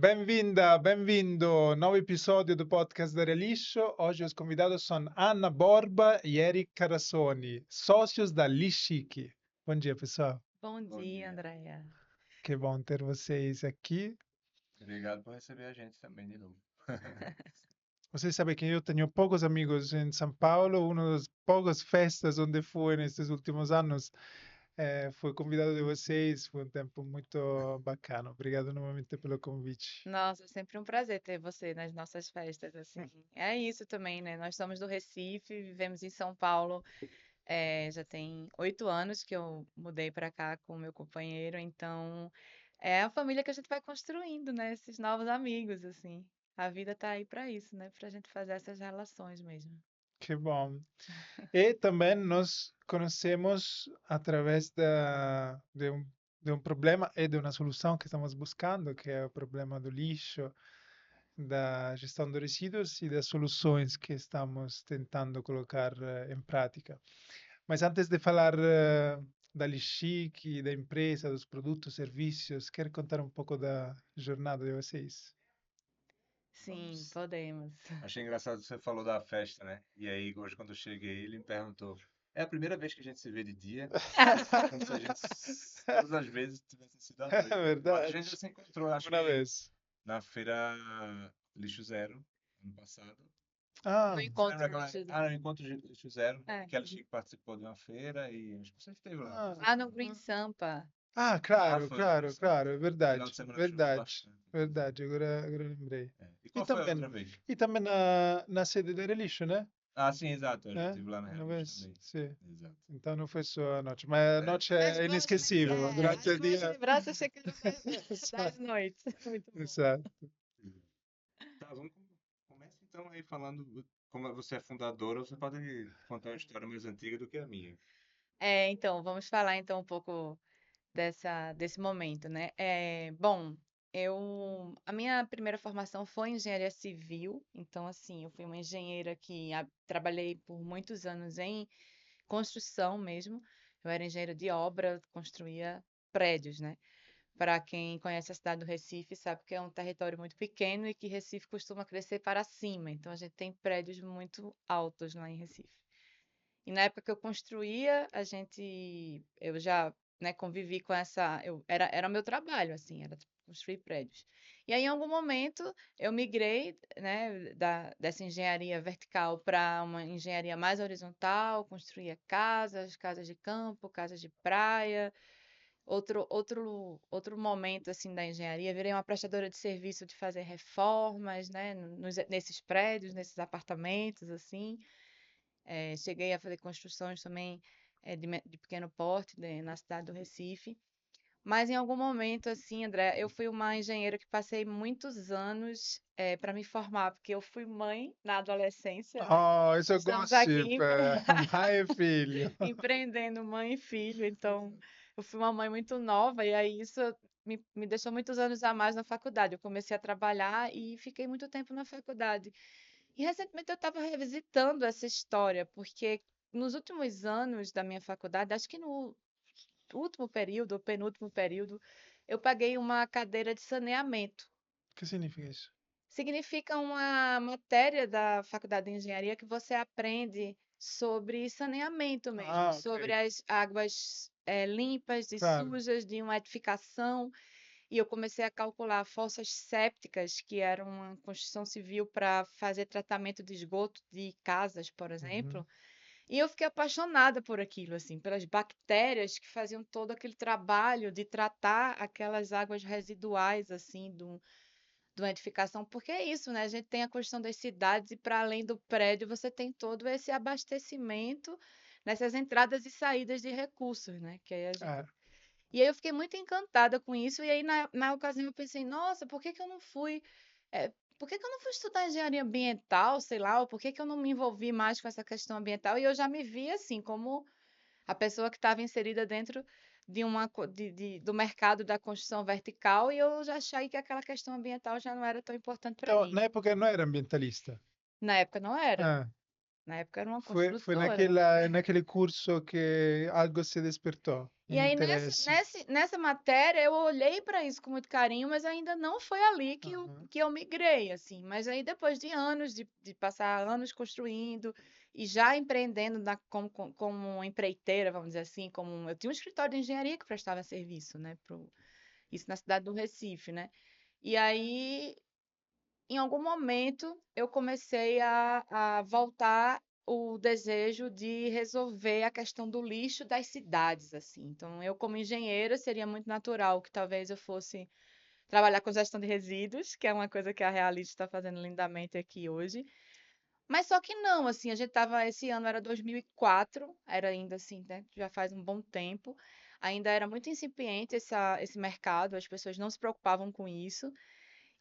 Bem-vinda, bem-vindo. Novo episódio do podcast da Reliscio. Hoje os convidados são Ana Borba e Eric Carassoni, sócios da Lichique. Bom dia, pessoal. Bom Bom dia, dia. Andréia. Que bom ter vocês aqui. Obrigado por receber a gente também de novo. Vocês sabem que eu tenho poucos amigos em São Paulo. Uma das poucas festas onde fui nesses últimos anos foi convidado de vocês. Foi um tempo muito bacana. Obrigado novamente pelo convite. Nossa, é sempre um prazer ter você nas nossas festas, assim. É isso também, né? Nós somos do Recife, vivemos em São Paulo, já tem 8 anos que eu mudei para cá com o meu companheiro, então é a família que a gente vai construindo, né? Esses novos amigos, assim. A vida tá aí para isso, né? Pra gente fazer essas relações mesmo. Que bom. E também nos conhecemos através de um problema e de uma solução que estamos buscando, que é o problema do lixo, da gestão de resíduos e das soluções que estamos tentando colocar em prática. Mas antes de falar da Lixique, da empresa, dos produtos, serviços, quero contar um pouco da jornada de vocês. Sim, Vamos. podemos. Achei engraçado que você falou da festa, né? E aí, hoje, quando eu cheguei, ele me perguntou: é a primeira vez que a gente se vê de dia? Como se a gente, todas as vezes, tivesse sido à É noite. Mas a gente já verdade. se encontrou, acho Uma que vez. na feira Lixo Zero, ano passado. No Ah, Você lembra encontro aquela. lixo Ah, zero. no Encontro de Lixo Zero, É. que ela Chico participou de uma feira e acho que você esteve lá. ah. Lá no Green Sampa. Ah, Ah, claro, foi no claro, Greencenter. claro, é Final de verdade, semana choveu verdade, bastante, inclusive. verdade, agora lembrei. É. E qual foi a outra vez? E também na sede da Relixo, né? Ah, sim, exato. Eu já É? estive lá na Uma Relix vez, também. sim. Exato. Então não foi só a noite, mas a É? noite As é boas, inesquecível. Durante as o boas dia. lembranças ficam das Exato, noites. Muito bom. exato. Tá, começa então aí falando como você é fundadora, você pode contar uma história mais antiga do que a minha. Então, vamos falar então um pouco desse momento, né? Bom, a minha primeira formação foi em engenharia civil, então assim, eu fui uma engenheira que trabalhei por muitos anos em construção mesmo. Eu era engenheira de obra, construía prédios, né? Para quem conhece a cidade do Recife, sabe que é um território muito pequeno e que Recife costuma crescer para cima. Então a gente tem prédios muito altos lá em Recife. E na época que eu construía, eu já, né, convivi com era o meu trabalho, assim, era construir prédios. E aí, em algum momento, eu migrei, né, dessa engenharia vertical para uma engenharia mais horizontal, construía casas, casas de campo, casas de praia. Outro momento, assim, da engenharia, virei uma prestadora de serviço de fazer reformas, né, nesses prédios, nesses apartamentos, assim. Cheguei a fazer construções também de pequeno porte na cidade do Recife. Mas em algum momento, assim, André, eu fui uma engenheira que passei muitos anos para me formar, porque eu fui mãe na adolescência, né? Oh, isso é Estamos aqui gossip. Mãe e filho. empreendendo mãe e filho, então eu fui uma mãe muito nova e aí isso me deixou muitos anos a mais na faculdade. Eu comecei a trabalhar e fiquei muito tempo na faculdade. E recentemente eu estava revisitando essa história, porque nos últimos anos da minha faculdade, acho que no último período, ou penúltimo período, eu paguei uma cadeira de saneamento. O que significa isso? Significa uma matéria da faculdade de engenharia que você aprende sobre saneamento mesmo, Ah, sobre ok. as águas limpas e Claro. sujas de uma edificação. E eu comecei a calcular fossas sépticas, que eram uma construção civil para fazer tratamento de esgoto de casas, por Uhum. exemplo. E eu fiquei apaixonada por aquilo, assim, pelas bactérias que faziam todo aquele trabalho de tratar aquelas águas residuais, assim, de uma edificação, porque é isso, né? A gente tem a construção das cidades e para além do prédio você tem todo esse abastecimento nessas entradas e saídas de recursos, né? Que aí a gente Ah, e aí eu fiquei muito encantada com isso, e aí na ocasião eu pensei, nossa, por que que eu não fui, por que que eu não fui estudar engenharia ambiental, sei lá, ou por que que eu não me envolvi mais com essa questão ambiental? E eu já me vi assim, como a pessoa que estava inserida dentro do mercado da construção vertical, e eu já achei que aquela questão ambiental já não era tão importante para então, mim. na época não era ambientalista. Na época não era. Ah, Na época era uma foi construtora. naquele curso que algo se despertou. E aí, interesse. nessa matéria, eu olhei para isso com muito carinho, mas ainda não foi ali Aham. que eu migrei, assim. Mas aí, depois de anos, de passar anos construindo e já empreendendo como empreiteira, vamos dizer assim, eu tinha um escritório de engenharia que prestava serviço, né? Isso na cidade do Recife, né? E aí, em algum momento, eu comecei a voltar o desejo de resolver a questão do lixo das cidades, assim. Então, eu como engenheira, seria muito natural que talvez eu fosse trabalhar com gestão de resíduos, que é uma coisa que a Reality está fazendo lindamente aqui hoje. Mas só que não, assim, a gente tava, esse ano era 2004, era ainda assim, né, já faz um bom tempo. Ainda era muito incipiente esse mercado, as pessoas não se preocupavam com isso.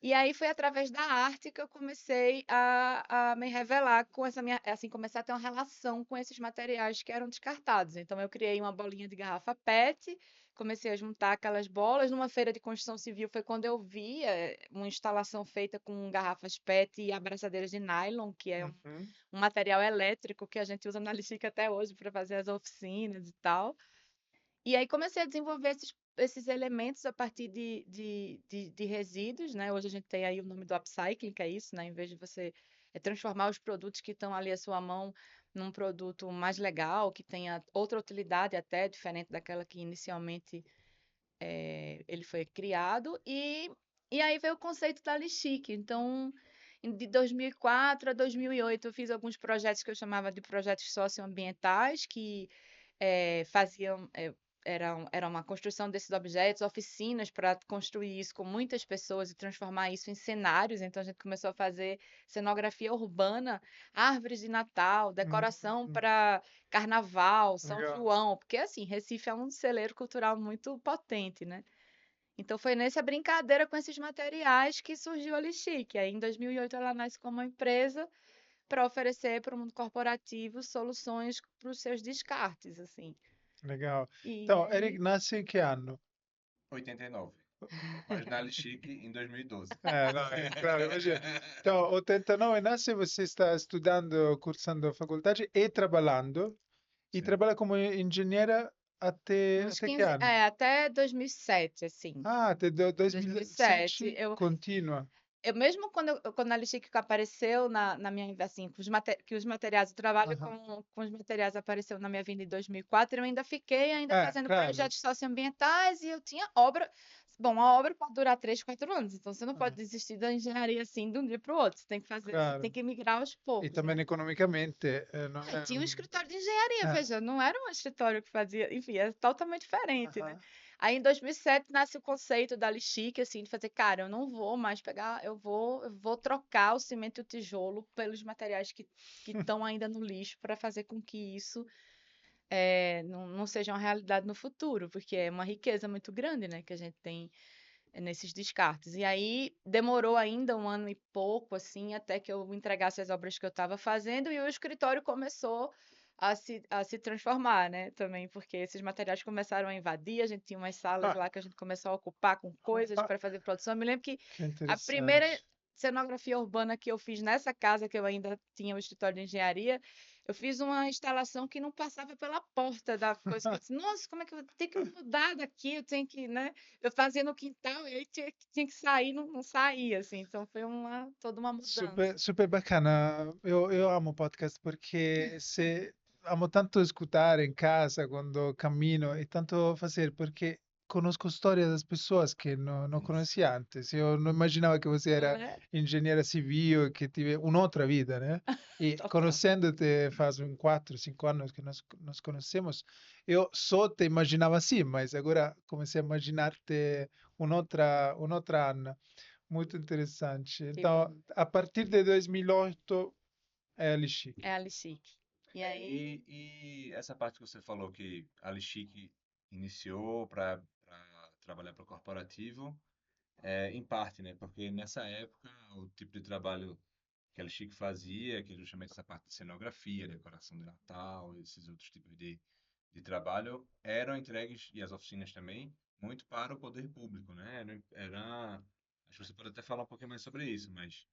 E aí foi através da arte que eu comecei a me revelar com essa minha, assim, comecei a ter uma relação com esses materiais que eram descartados. Então eu criei uma bolinha de garrafa PET, comecei a juntar aquelas bolas. Numa feira de construção civil foi quando eu vi uma instalação feita com garrafas PET e abraçadeiras de nylon, que é Uhum. um material elétrico que a gente usa na Lixica até hoje para fazer as oficinas e tal. E aí comecei a desenvolver esses elementos a partir de resíduos, né? Hoje a gente tem aí o nome do upcycling, que é isso, né? Em vez de você transformar os produtos que estão ali à sua mão num produto mais legal, que tenha outra utilidade até diferente daquela que inicialmente ele foi criado. E aí veio o conceito da Lixique. Então, de 2004 a 2008, eu fiz alguns projetos que eu chamava de projetos socioambientais, que faziam. Era uma construção desses objetos, oficinas para construir isso com muitas pessoas e transformar isso em cenários. Então a gente começou a fazer cenografia urbana, árvores de Natal, decoração Uhum. para Carnaval, São Legal. João, porque assim, Recife é um celeiro cultural muito potente, né? Então foi nessa brincadeira com esses materiais que surgiu a Lixique. Aí em 2008 ela nasce como uma empresa para oferecer para o mundo corporativo soluções para os seus descartes, assim. Legal. E Então, Eric aí, nasce em que ano? 89. Mas na Chique em 2012. Não, é claro, imagina. Então, 89 nasce, você está estudando, cursando faculdade e trabalhando. E Sim. trabalha como engenheira uns até que 15, ano? até 2007, assim. Ah, até 2007, 2007 continua. eu mesmo quando a Lixique apareceu na minha, assim, que os materiais, eu trabalho Aham. com os materiais apareceu na minha vida em 2004, eu ainda fiquei ainda fazendo Claro. projetos socioambientais e eu tinha obra. Bom, a obra pode durar 3, 4 anos, então você não pode Ah, desistir da engenharia assim de um dia para o outro. Você tem que fazer, você tem claro. que migrar aos E poucos, também né? economicamente, não Ah, e é. tinha um escritório de engenharia, Ah, veja, não era um escritório que fazia, enfim, é totalmente diferente, né? aham. Aí em 2007 nasce o conceito da Lixique, assim, de fazer, cara, eu não vou mais pegar, eu vou trocar o cimento e o tijolo pelos materiais que estão ainda no lixo para fazer com que isso não seja uma realidade no futuro, porque é uma riqueza muito grande, né, que a gente tem nesses descartes. E aí demorou ainda um ano e pouco, assim, até que eu entregasse as obras que eu estava fazendo e o escritório começou a se transformar, né? Também porque esses materiais começaram a invadir, a gente tinha umas salas Ah, lá que a gente começou a ocupar com coisas ah, para fazer produção. Eu me lembro que que a primeira interessante. cenografia urbana que eu fiz nessa casa, que eu ainda tinha o escritório de engenharia, eu fiz uma instalação que não passava pela porta da coisa. Que eu disse, nossa, como é que eu tenho que mudar daqui? Eu tenho que, né? Eu fazia no quintal e aí tinha que sair, não saía, assim. Então foi toda uma Super, mudança. super bacana. Eu amo podcast porque amo tanto escutar em casa quando cammino e tanto fazer porque conosco histórias das pessoas que não Isso. conhecia antes. Eu não imaginava que você Não era é? engenheira civil e que tive un'altra vida, né? E Total. conhecendo-te faz 4, 5 anos que nos conhecemos, eu só te imaginava assim, mas agora comecei a imaginar-te un'altra Anna. Muito interessante. Que Então, bom. a partir de 2008 é a É Chique. a Lixique. E aí, E essa parte que você falou que a Chique iniciou para trabalhar para o corporativo, em parte, né? Porque nessa época o tipo de trabalho que a Chique fazia, que é justamente essa parte de cenografia, decoração de Natal, esses outros tipos de trabalho, eram entregues, e as oficinas também, muito para o poder público, né? Acho que você pode até falar um pouquinho mais sobre isso, mas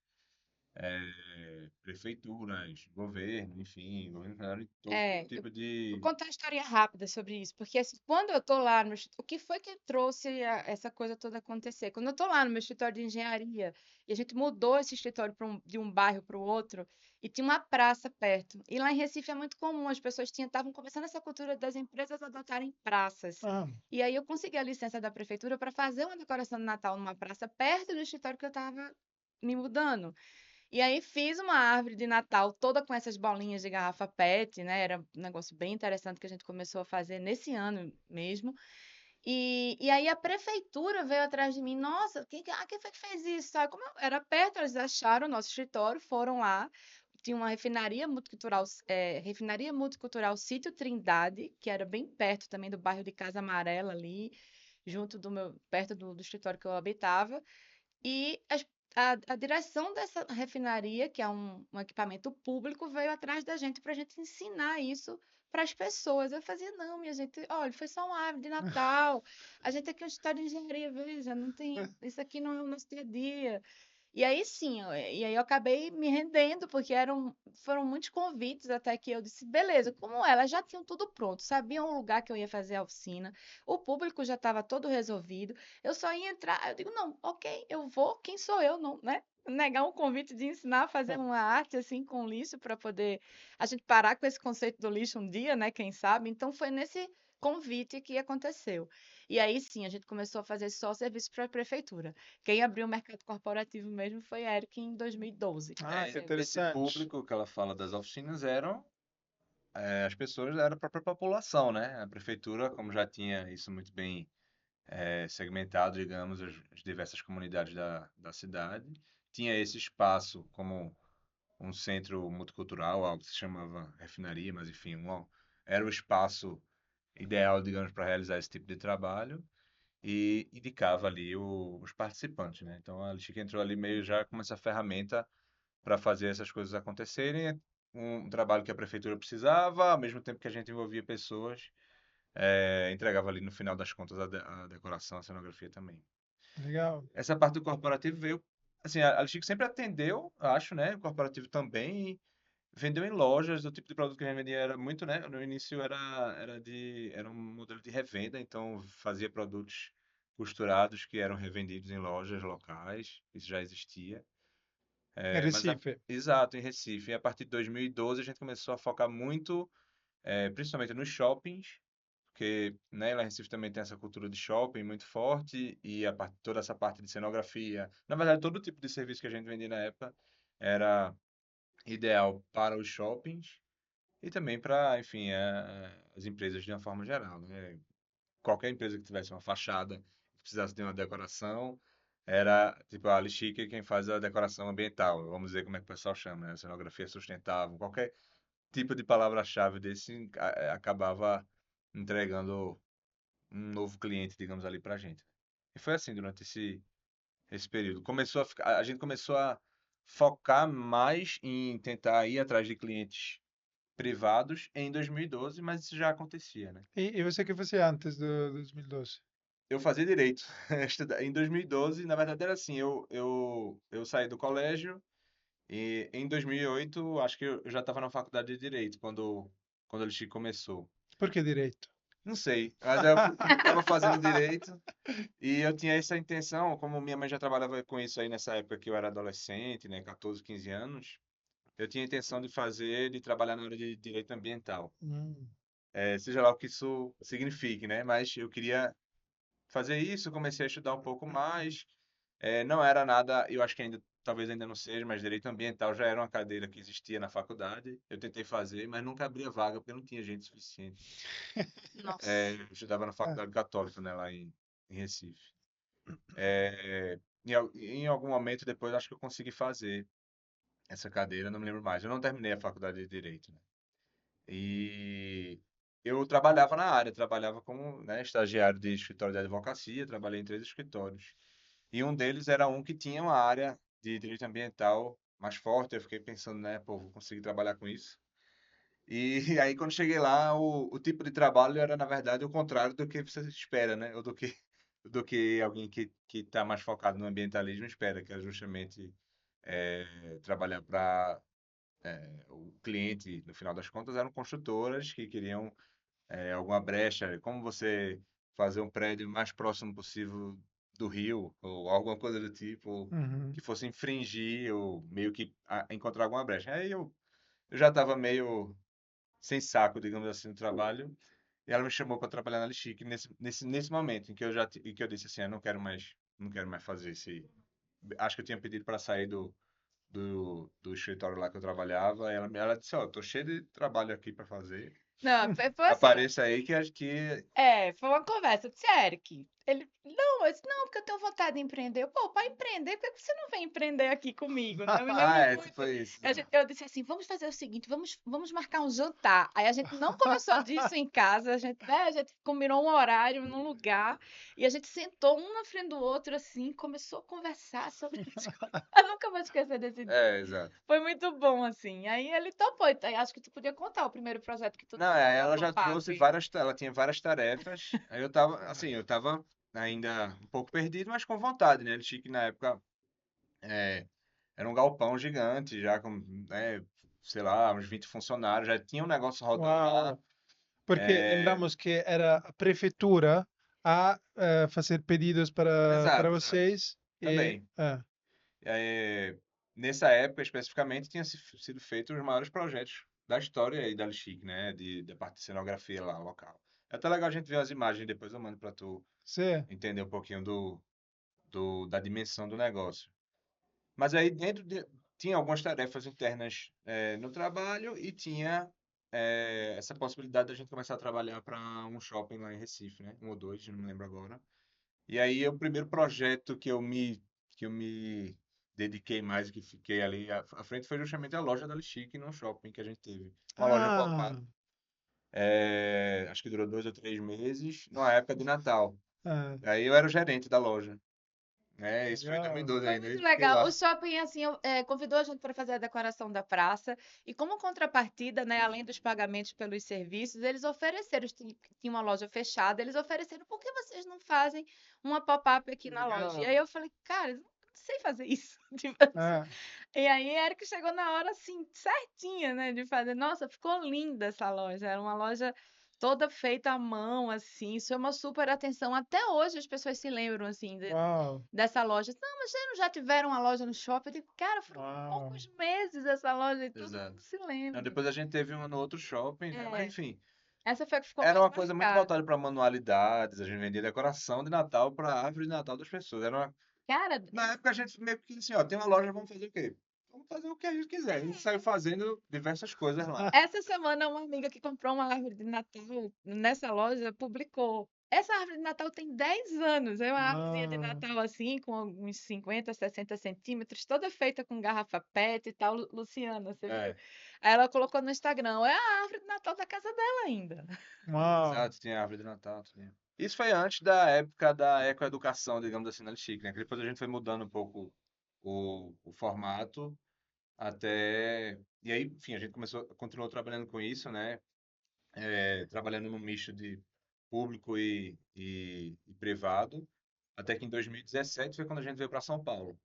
prefeituras, governo, enfim, governo federal e todo É, tipo vou de. contar uma história rápida sobre isso, porque assim, quando eu tô lá o que foi que trouxe essa coisa toda acontecer? Quando eu tô lá no meu escritório de engenharia, e a gente mudou esse escritório de um bairro para o outro, e tinha uma praça perto. E lá em Recife é muito comum, as pessoas estavam começando essa cultura das empresas adotarem praças. Ah, E aí eu consegui a licença da prefeitura para fazer uma decoração de Natal numa praça perto do escritório que eu estava me mudando. E aí fiz uma árvore de Natal toda com essas bolinhas de garrafa PET, né? Era um negócio bem interessante que a gente começou a fazer nesse ano mesmo. E aí a prefeitura veio atrás de mim, nossa, quem foi que fez isso? Sabe? Como era perto, eles acharam o nosso escritório, foram lá, tinha uma refinaria multicultural Sítio Trindade, que era bem perto também do bairro de Casa Amarela ali, perto do escritório que eu habitava. E a direção dessa refinaria, que é um equipamento público, veio atrás da gente para a gente ensinar isso para as pessoas. Eu fazia, não, minha gente, olha, foi só uma árvore de Natal. A gente aqui é um escritório de engenharia, veja, não tem, isso aqui não é o nosso dia a dia. E aí sim, e aí eu acabei me rendendo, porque foram muitos convites até que eu disse, beleza, como elas já tinham tudo pronto, sabiam o lugar que eu ia fazer a oficina, o público já estava todo resolvido, eu só ia entrar, eu digo, não, ok, eu vou, quem sou eu, não, né? Negar um convite de ensinar a fazer uma arte assim com lixo para poder a gente parar com esse conceito do lixo um dia, né? Quem sabe? Então foi nesse convite que aconteceu. E aí sim, a gente começou a fazer só serviço para a prefeitura. Quem abriu o mercado corporativo mesmo foi a Eric em 2012. ah, que Esse interessante. público que ela fala das oficinas eram as pessoas da própria população, né? A prefeitura, como já tinha isso muito bem segmentado, digamos, as diversas comunidades da cidade, tinha esse espaço como um centro multicultural, algo que se chamava refinaria, mas enfim, era o espaço ideal, digamos, para realizar esse tipo de trabalho e indicava ali os participantes, né? Então a Lixique entrou ali meio já com essa ferramenta para fazer essas coisas acontecerem. É um trabalho que a prefeitura precisava, ao mesmo tempo que a gente envolvia pessoas, entregava ali no final das contas a decoração, a cenografia também. Legal. Essa parte do corporativo veio, assim, a Chico sempre atendeu, acho, né? O corporativo também, e vendeu em lojas, o tipo de produto que a gente vendia era muito, né? No início era um modelo de revenda, então fazia produtos costurados que eram revendidos em lojas locais, isso já existia. Em Mas Recife. exato, em Recife. E a partir de 2012 a gente começou a focar muito, principalmente nos shoppings, porque, né, lá em Recife também tem essa cultura de shopping muito forte e toda essa parte de cenografia. Na verdade, todo tipo de serviço que a gente vendia na época era ideal para os shoppings e também para, enfim, as empresas de uma forma geral, né? Qualquer empresa que tivesse uma fachada, que precisasse de uma decoração, era tipo a Lixique quem faz a decoração ambiental. Vamos dizer como é que o pessoal chama, né? Cenografia sustentável, qualquer tipo de palavra-chave desse acabava entregando um novo cliente, digamos, ali pra gente. E foi assim durante esse período. A gente começou a focar mais em tentar ir atrás de clientes privados em 2012, mas isso já acontecia, né? E você, o que fazia antes do 2012? Eu fazia direito. Em 2012, na verdade era assim, eu saí do colégio e em 2008, acho que eu já estava na faculdade de direito quando o Elixir começou. Por que direito? Não sei, mas eu estava fazendo direito e eu tinha essa intenção, como minha mãe já trabalhava com isso aí nessa época que eu era adolescente, né, 14, 15 anos, eu tinha a intenção de trabalhar na área de direito ambiental. Hum. Seja lá o que isso signifique, né? Mas eu queria fazer isso, comecei a estudar um pouco mais. Não era nada, eu acho que talvez ainda não seja, mas direito ambiental já era uma cadeira que existia na faculdade. Eu tentei fazer, mas nunca abria vaga porque não tinha gente suficiente. Nossa. Eu estudava na Ah, faculdade católica, né, lá em Recife. Em algum momento depois, acho que eu consegui fazer essa cadeira, não me lembro mais. Eu não terminei a faculdade de Direito, né? E eu trabalhava na área, trabalhava como, né, estagiário de escritório de advocacia, trabalhei em 3 escritórios. E um deles era um que tinha uma área de direito ambiental mais forte. Eu fiquei pensando, né, pô, vou conseguir trabalhar com isso. E aí, quando cheguei lá, o tipo de trabalho era, na verdade, o contrário do que você espera, né? Ou do que alguém que está mais focado no ambientalismo espera, que é justamente trabalhar para o cliente, no final das contas, eram construtoras que queriam alguma brecha, como você fazer um prédio mais próximo possível do rio, ou alguma coisa do tipo, ou Uhum. que fosse infringir, ou meio que encontrar alguma brecha. Aí eu já estava meio sem saco, digamos assim, no trabalho, e ela me chamou para trabalhar na Lixique nesse momento em que em que eu disse assim, eu não quero mais fazer esse. Acho que eu tinha pedido para sair do escritório lá que eu trabalhava. Ela disse, ó, tô cheio de trabalho aqui para fazer. Não, foi assim. Apareça aí que acho que. Foi uma conversa. Eu disse, Eric, ele, não, eu disse, não, porque eu tenho vontade de empreender. Eu, pô, para empreender, por que você não vem empreender aqui comigo, né? Eu me lembro muito. Foi isso. Eu disse assim, vamos fazer o seguinte, vamos marcar um jantar. Aí a gente não conversou disso em casa, a gente combinou um horário num lugar e a gente sentou um na frente do outro assim, começou a conversar sobre as coisas. Eu nunca vou esquecer desse dia. Exato. Foi muito bom, assim. Aí ele topou. Então, acho que tu podia contar o primeiro projeto que tu Não, teve da ela já trouxe pop-up. ela tinha várias tarefas. Aí eu tava ainda um pouco perdido, mas com vontade, né? Ele tinha que na época é, era um galpão gigante, já com, né, sei lá, uns 20 funcionários, já tinha um negócio rodando lá. Uau! Porque É, lembramos que era a prefeitura a fazer pedidos para exato, exato. vocês e Também. É, nessa época, especificamente, tinha sido feitos os maiores projetos da história aí da Lixique, né? Da parte de cenografia lá, local. É até legal a gente ver as imagens, depois eu mando para tu você, entender um pouquinho da dimensão do negócio. Mas aí tinha algumas tarefas internas no trabalho e tinha essa possibilidade da gente começar a trabalhar para um shopping lá em Recife, né? Um ou dois, não me lembro agora. E aí o primeiro projeto que eu me dediquei mais e que fiquei ali à frente foi justamente a loja da Lixique no shopping que a gente teve. Uma loja pop-up. ah, Acho que durou 2 ou 3 meses, numa época de Natal. ah, Aí eu era o gerente da loja. Isso foi em legal. 2012 Foi ainda, muito e fiquei legal. O lá. shopping, assim, convidou a gente para fazer a decoração da praça. E como contrapartida, né, além dos pagamentos pelos serviços, eles ofereceram, tinha uma loja fechada, eles ofereceram, por que vocês não fazem uma pop-up aqui na loja? E Legal. aí eu falei, cara, eu não sei fazer isso. Tipo assim. Ah, E aí, Eric chegou na hora, assim, certinha, né, de fazer. Nossa, ficou linda essa loja. Era uma loja toda feita à mão, assim. Isso é uma super atenção. Até hoje as pessoas se lembram, assim, uau, dessa loja. Não, mas vocês não já tiveram uma loja no shopping? Eu digo, cara, foram uau. poucos meses essa loja e todo Exato. mundo se Não, lembra. depois a gente teve uma no outro shopping, né? Mas É, enfim, essa foi a que ficou era mais uma coisa muito marcada. voltada para manualidades. A gente vendia decoração de Natal para a árvore de Natal das pessoas. Cara, Na época a gente meio que assim, ó, tem uma loja, vamos fazer o quê? Vamos fazer o que a gente quiser. A gente saiu fazendo diversas coisas lá. essa semana uma amiga que comprou uma árvore de Natal nessa loja publicou. Essa árvore de Natal tem 10 anos. É uma árvorezinha de Ah, Natal assim, com uns 50, 60 centímetros, toda feita com garrafa PET e tal. Luciana, você viu? É, Aí ela colocou no Instagram. É a árvore de Natal da casa dela ainda. uau. exato, tinha árvore de Natal, tinha. Isso foi antes da época da ecoeducação, digamos assim, na Chique, né? Que depois a gente foi mudando um pouco o formato até. E aí, enfim, a gente continuou trabalhando com isso, né? Trabalhando no misto de público e privado, até que em 2017 foi quando a gente veio para São Paulo.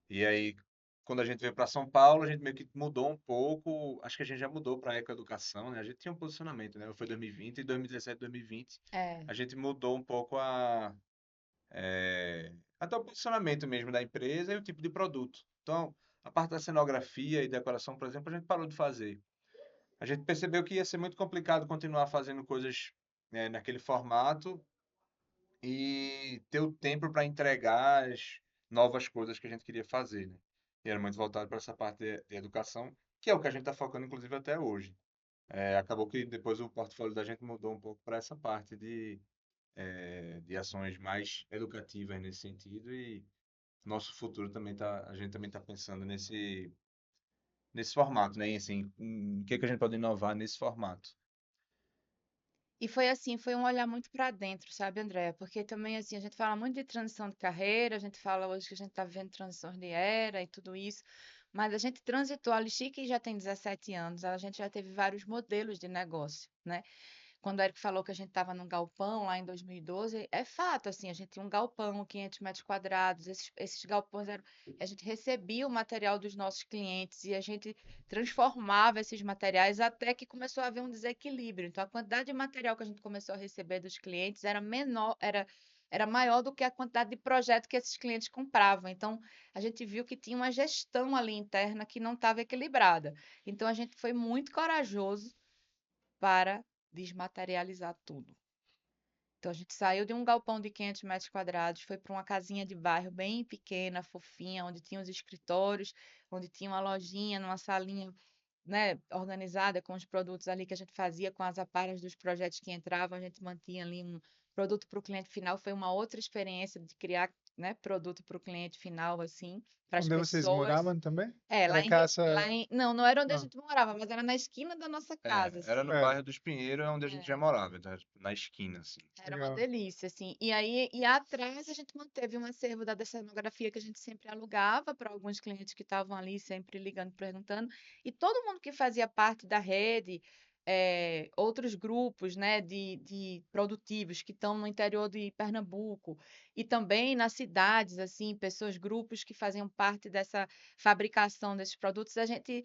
E aí, quando a gente veio para São Paulo, a gente meio que mudou um pouco, acho que a gente já mudou para a ecoeducação, né? A gente tinha um posicionamento, né? Foi 2020 e 2017, 2020, É. a gente mudou um pouco até o posicionamento mesmo da empresa e o tipo de produto. Então, a parte da cenografia e decoração, por exemplo, a gente parou de fazer. A gente percebeu que ia ser muito complicado continuar fazendo coisas, naquele formato e ter o tempo para entregar as novas coisas que a gente queria fazer, né? E era muito voltado para essa parte de educação, que é o que a gente está focando, inclusive, até hoje. Acabou que depois o portfólio da gente mudou um pouco para essa parte de ações mais educativas nesse sentido e nosso futuro também a gente também está pensando nesse formato, né? E assim, o que que a gente pode inovar nesse formato? E foi assim, foi um olhar muito para dentro, sabe, Andréa? Porque também, assim, a gente fala muito de transição de carreira, a gente fala hoje que a gente está vivendo transições de era e tudo isso, mas a gente transitou, a Lixique já tem 17 anos, a gente já teve vários modelos de negócio, né? quando o Eric falou que a gente estava num galpão lá em 2012, é fato, assim, a gente tinha um galpão, 500 metros quadrados, esses galpões eram, a gente recebia o material dos nossos clientes e a gente transformava esses materiais até que começou a haver um desequilíbrio. Então, a quantidade de material que a gente começou a receber dos clientes era menor, era maior do que a quantidade de projeto que esses clientes compravam. Então, a gente viu que tinha uma gestão ali interna que não estava equilibrada. Então, a gente foi muito corajoso para desmaterializar tudo. Então, a gente saiu de um galpão de 500 metros quadrados, foi para uma casinha de bairro bem pequena, fofinha, onde tinha os escritórios, onde tinha uma lojinha, numa salinha, né, organizada com os produtos ali que a gente fazia, com as aparas dos projetos que entravam, a gente mantinha ali um produto para o cliente final. Foi uma outra experiência de criar, né, produto para o cliente final, assim, para as Onde vocês pessoas. moravam também? É, Era casa. não, não era onde a Ah, gente morava, mas era na esquina da nossa casa, Era assim. no é, bairro dos Pinheiros, onde a gente já É. morava, então, na esquina, assim. Era uma legal. delícia, assim. E aí, e atrás a gente manteve um acervo da cenografia que a gente sempre alugava para alguns clientes que estavam ali sempre ligando, perguntando. E todo mundo que fazia parte da rede, outros grupos, né, de produtivos que estão no interior de Pernambuco e também nas cidades, assim, pessoas, grupos que faziam parte dessa fabricação desses produtos, a gente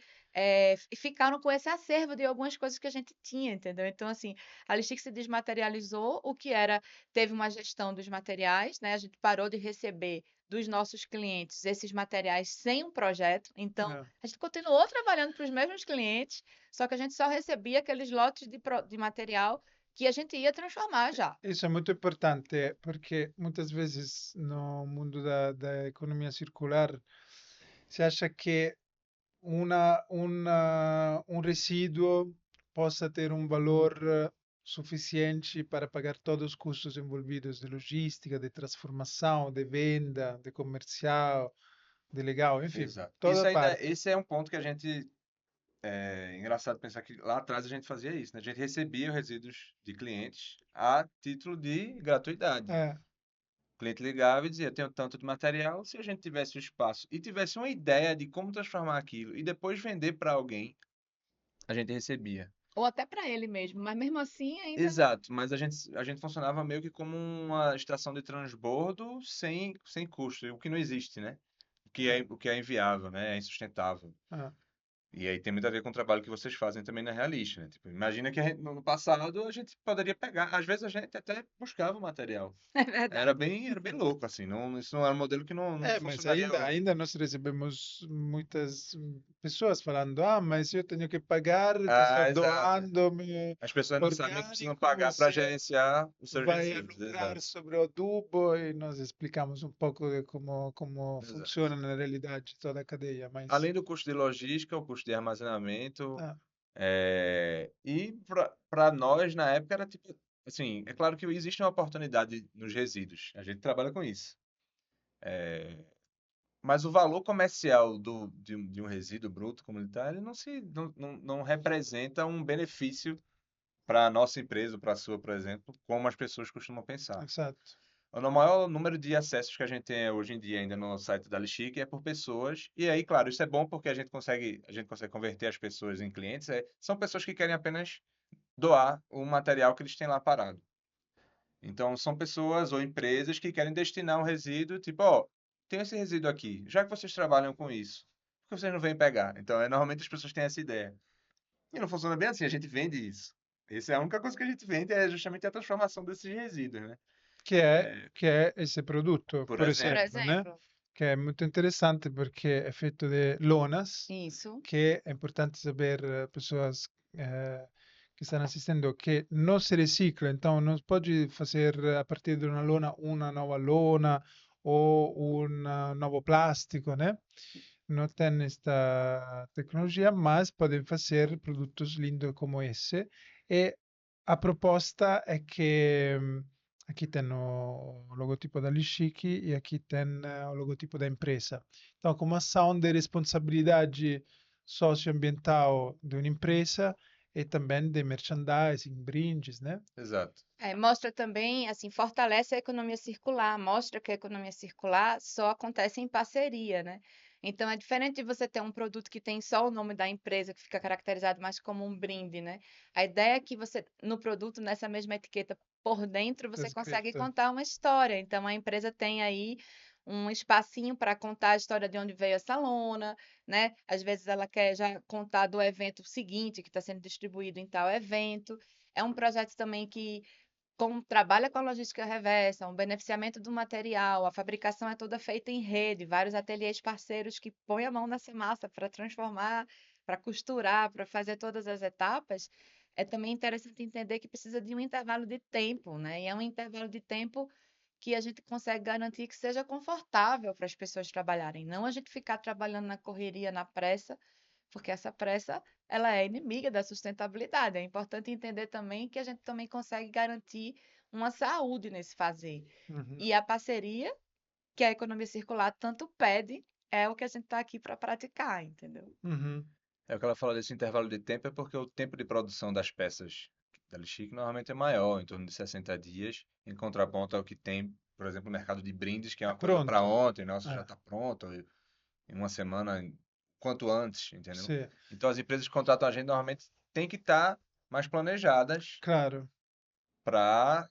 ficaram com esse acervo de algumas coisas que a gente tinha, entendeu? Então, assim, a Listic se desmaterializou, o que era, teve uma gestão dos materiais, né? A gente parou de receber dos nossos clientes esses materiais sem um projeto. Então, É. a gente continuou trabalhando para os mesmos clientes, só que a gente só recebia aqueles lotes de material que a gente ia transformar já. Isso é muito importante porque muitas vezes no mundo da economia circular se acha que um resíduo possa ter um valor suficiente para pagar todos os custos envolvidos de logística, de transformação, de venda, de comercial, de legal, enfim, Exato. toda parte. Esse é um ponto que a gente. É engraçado pensar que lá atrás a gente fazia isso, né? A gente recebia os resíduos de clientes a título de gratuidade. É, O cliente ligava e dizia: tenho tanto de material. Se a gente tivesse o espaço e tivesse uma ideia de como transformar aquilo e depois vender para alguém, a gente recebia. Ou até para ele mesmo, mas mesmo assim ainda não. Exato, mas a gente funcionava meio que como uma estação de transbordo sem custo, o que não existe, né? O que é inviável, né? É insustentável. é. E aí tem muito a ver com o trabalho que vocês fazem também na Realista, né? Tipo, imagina que no passado a gente poderia pegar, às vezes a gente até buscava o material. É verdade. Era bem louco, assim, não, isso não era um modelo que não É, mas funcionaria hoje. ainda nós recebemos muitas pessoas falando, ah, mas eu tenho que pagar, que estou Ah, exato. doando meu As pessoas não sabem que precisam orgânico, pagar para você gerenciar os seus vai a resíduos, lucrar exato. sobre o adubo e nós explicamos um pouco de como Exato. funciona na realidade toda a cadeia, mas Além do custo de logística, o custo de armazenamento, ah, e para nós na época era tipo, assim, é claro que existe uma oportunidade nos resíduos, a gente trabalha com isso. Mas o valor comercial de um resíduo bruto comunitário não representa um benefício para a nossa empresa, para a sua, por exemplo, como as pessoas costumam pensar. exato. O maior número de acessos que a gente tem hoje em dia ainda no site da Lixique é por pessoas. E aí, claro, isso é bom porque a gente consegue converter as pessoas em clientes. São pessoas que querem apenas doar o material que eles têm lá parado. Então, são pessoas ou empresas que querem destinar um resíduo, tipo, ó, tem esse resíduo aqui, já que vocês trabalham com isso, por que vocês não vêm pegar? Então, normalmente as pessoas têm essa ideia. E não funciona bem assim, a gente vende isso. Essa é a única coisa que a gente vende, é justamente a transformação desses resíduos, né? Que é esse produto, Por por Por exemplo. exemplo, né? exemplo, Que é muito interessante porque é feito de lonas, isso. que é importante saber, pessoas que estão assistindo, que não se recicla, então não pode fazer a partir de uma lona uma nova lona ou um novo plástico, né? Não tem esta tecnologia, mas podem fazer produtos lindos como esse. E a proposta é que aqui tem o logotipo da Lishiki e aqui tem o logotipo da empresa. Então, como ação de responsabilidade socioambiental de uma empresa e também de merchandising, brindes, né? Exato. Mostra também, assim, fortalece a economia circular, mostra que a economia circular só acontece em parceria, né? Então, é diferente de você ter um produto que tem só o nome da empresa, que fica caracterizado mais como um brinde, né? A ideia é que você, no produto, nessa mesma etiqueta, por dentro, Tá você consegue escrito. contar uma história. Então, a empresa tem aí um espacinho para contar a história de onde veio essa lona, né? Às vezes ela quer já contar do evento seguinte, que está sendo distribuído em tal evento. É um projeto também que trabalha com a logística reversa, um beneficiamento do material, a fabricação é toda feita em rede, vários ateliês parceiros que põem a mão nessa massa para transformar, para costurar, para fazer todas as etapas. É também interessante entender que precisa de um intervalo de tempo, né? E é um intervalo de tempo que a gente consegue garantir que seja confortável para as pessoas trabalharem, não a gente ficar trabalhando na correria, na pressa, porque essa pressa ela é inimiga da sustentabilidade. É importante entender também que a gente também consegue garantir uma saúde nesse fazer. Uhum, E a parceria que a economia circular tanto pede é o que a gente está aqui para praticar, entendeu? uhum. É o que ela fala desse intervalo de tempo, é porque o tempo de produção das peças da Lixique normalmente é maior, em torno de 60 dias, em contraponto ao que tem, por exemplo, o mercado de brindes, que é É uma coisa para pronto. ontem, nossa, já É, está pronto, em uma semana, quanto antes, entendeu? sim, Então as empresas que contratam a gente normalmente têm que estar mais planejadas claro, para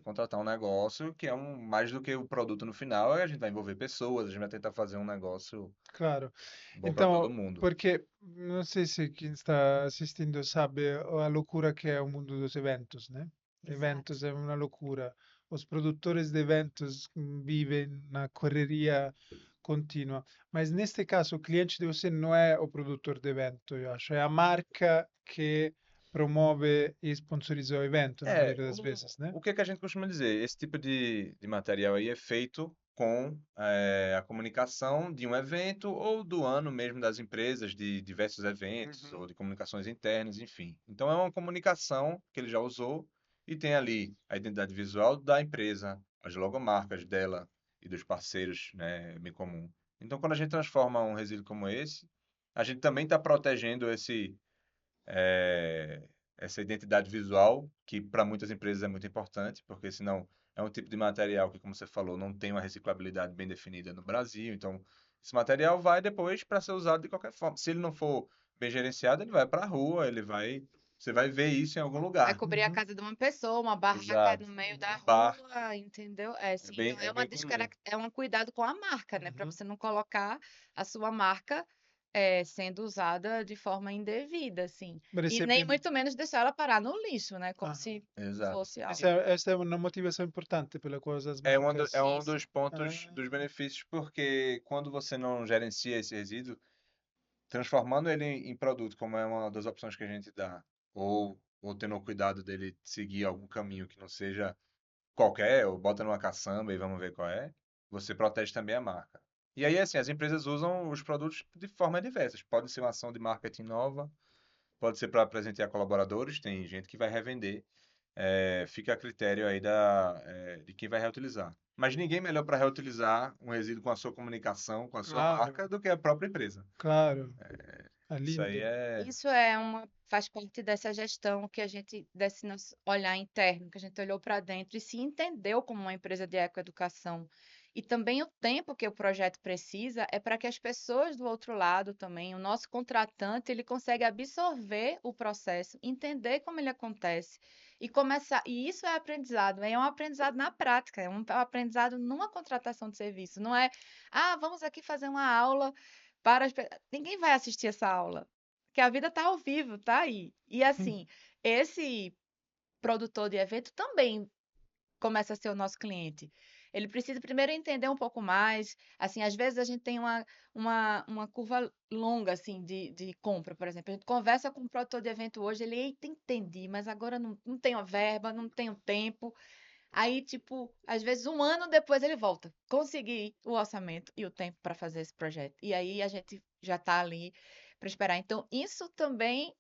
contratar um negócio que é mais do que o produto no final, a gente vai envolver pessoas, a gente vai tentar fazer um negócio claro. bom para todo Então, mundo. porque não sei se quem está assistindo sabe a loucura que é o mundo dos eventos, né? Exato. Eventos é uma loucura. Os produtores de eventos vivem na correria contínua. Mas neste caso, o cliente de você não é o produtor de evento, eu acho, é a marca que promove e sponsoriza o evento, na É, maioria das o, vezes, né? o que é que a gente costuma dizer? Esse tipo de material aí é feito com a comunicação de um evento ou do ano mesmo das empresas, de diversos eventos Uhum. ou de comunicações internas, enfim. Então é uma comunicação que ele já usou e tem ali a identidade visual da empresa, as logomarcas dela e dos parceiros, né, bem comum. Então quando a gente transforma um resíduo como esse, a gente também está protegendo é, essa identidade visual, que para muitas empresas é muito importante, porque senão é um tipo de material que, como você falou, não tem uma reciclabilidade bem definida no Brasil. Então, esse material vai depois para ser usado de qualquer forma. Se ele não for bem gerenciado, ele vai para a rua, você vai ver isso em algum Vai lugar. cobrir a Uhum. casa de uma pessoa, uma barraca Exato. no meio da Um bar rua, entendeu? É, sim. Então é bem comum. é um cuidado com a marca, né? Para Uhum. você não colocar a sua marca sendo usada de forma indevida, assim. Por E nem exemplo, muito menos deixar ela parar no lixo, né? Como ah, se Exato. fosse algo. essa é uma motivação importante pela qual as É marcas. um Isso. dos pontos dos Ah, benefícios, porque quando você não gerencia esse resíduo, transformando ele em produto, como é uma das opções que a gente dá, ou tendo o cuidado dele seguir algum caminho que não seja qualquer, ou bota numa caçamba e vamos ver qual é, você protege também a marca. E aí, assim, as empresas usam os produtos de forma diversas. Pode ser uma ação de marketing nova, pode ser para presentear colaboradores, tem gente que vai revender. Fica a critério aí de quem vai reutilizar. Mas ninguém melhor para reutilizar um resíduo com a sua comunicação, com a sua claro, marca, do que a própria empresa. claro. É Isso aí lindo. Isso é faz parte dessa gestão que a gente, desse nosso olhar interno, que a gente olhou para dentro e se entendeu como uma empresa de ecoeducação. E também o tempo que o projeto precisa é para que as pessoas do outro lado também, o nosso contratante, ele consegue absorver o processo, entender como ele acontece e começar. E isso é aprendizado, é um aprendizado na prática, é um aprendizado numa contratação de serviço. Não é, vamos aqui fazer uma aula para ninguém vai assistir essa aula, porque a vida tá ao vivo, tá aí. E assim, esse produtor de evento também começa a ser o nosso cliente. Ele precisa primeiro entender um pouco mais. Assim, às vezes a gente tem uma curva longa assim de compra, por exemplo. A gente conversa com o produtor de evento hoje, ele, eita, entendi, mas agora não tenho a verba, não tenho tempo. Aí, tipo, às vezes um ano depois ele volta. Consegui o orçamento e o tempo para fazer esse projeto. E aí a gente já está ali para esperar. Então, isso também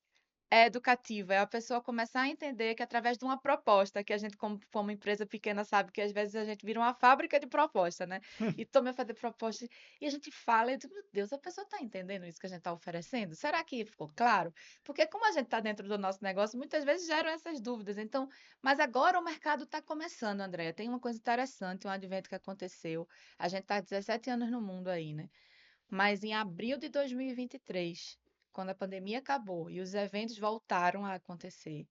é educativo, é a pessoa começar a entender que através de uma proposta, que a gente, como empresa pequena, sabe que às vezes a gente vira uma fábrica de proposta, né? E toma a fazer proposta e a gente fala, e eu digo, meu Deus, a pessoa está entendendo isso que a gente está oferecendo? Será que ficou claro? Porque como a gente está dentro do nosso negócio, muitas vezes geram essas dúvidas. Então, mas agora o mercado está começando, Andréia. Tem uma coisa interessante, um advento que aconteceu. A gente está há 17 anos no mundo aí, né? Mas em abril de 2023, quando a pandemia acabou e os eventos voltaram a acontecer,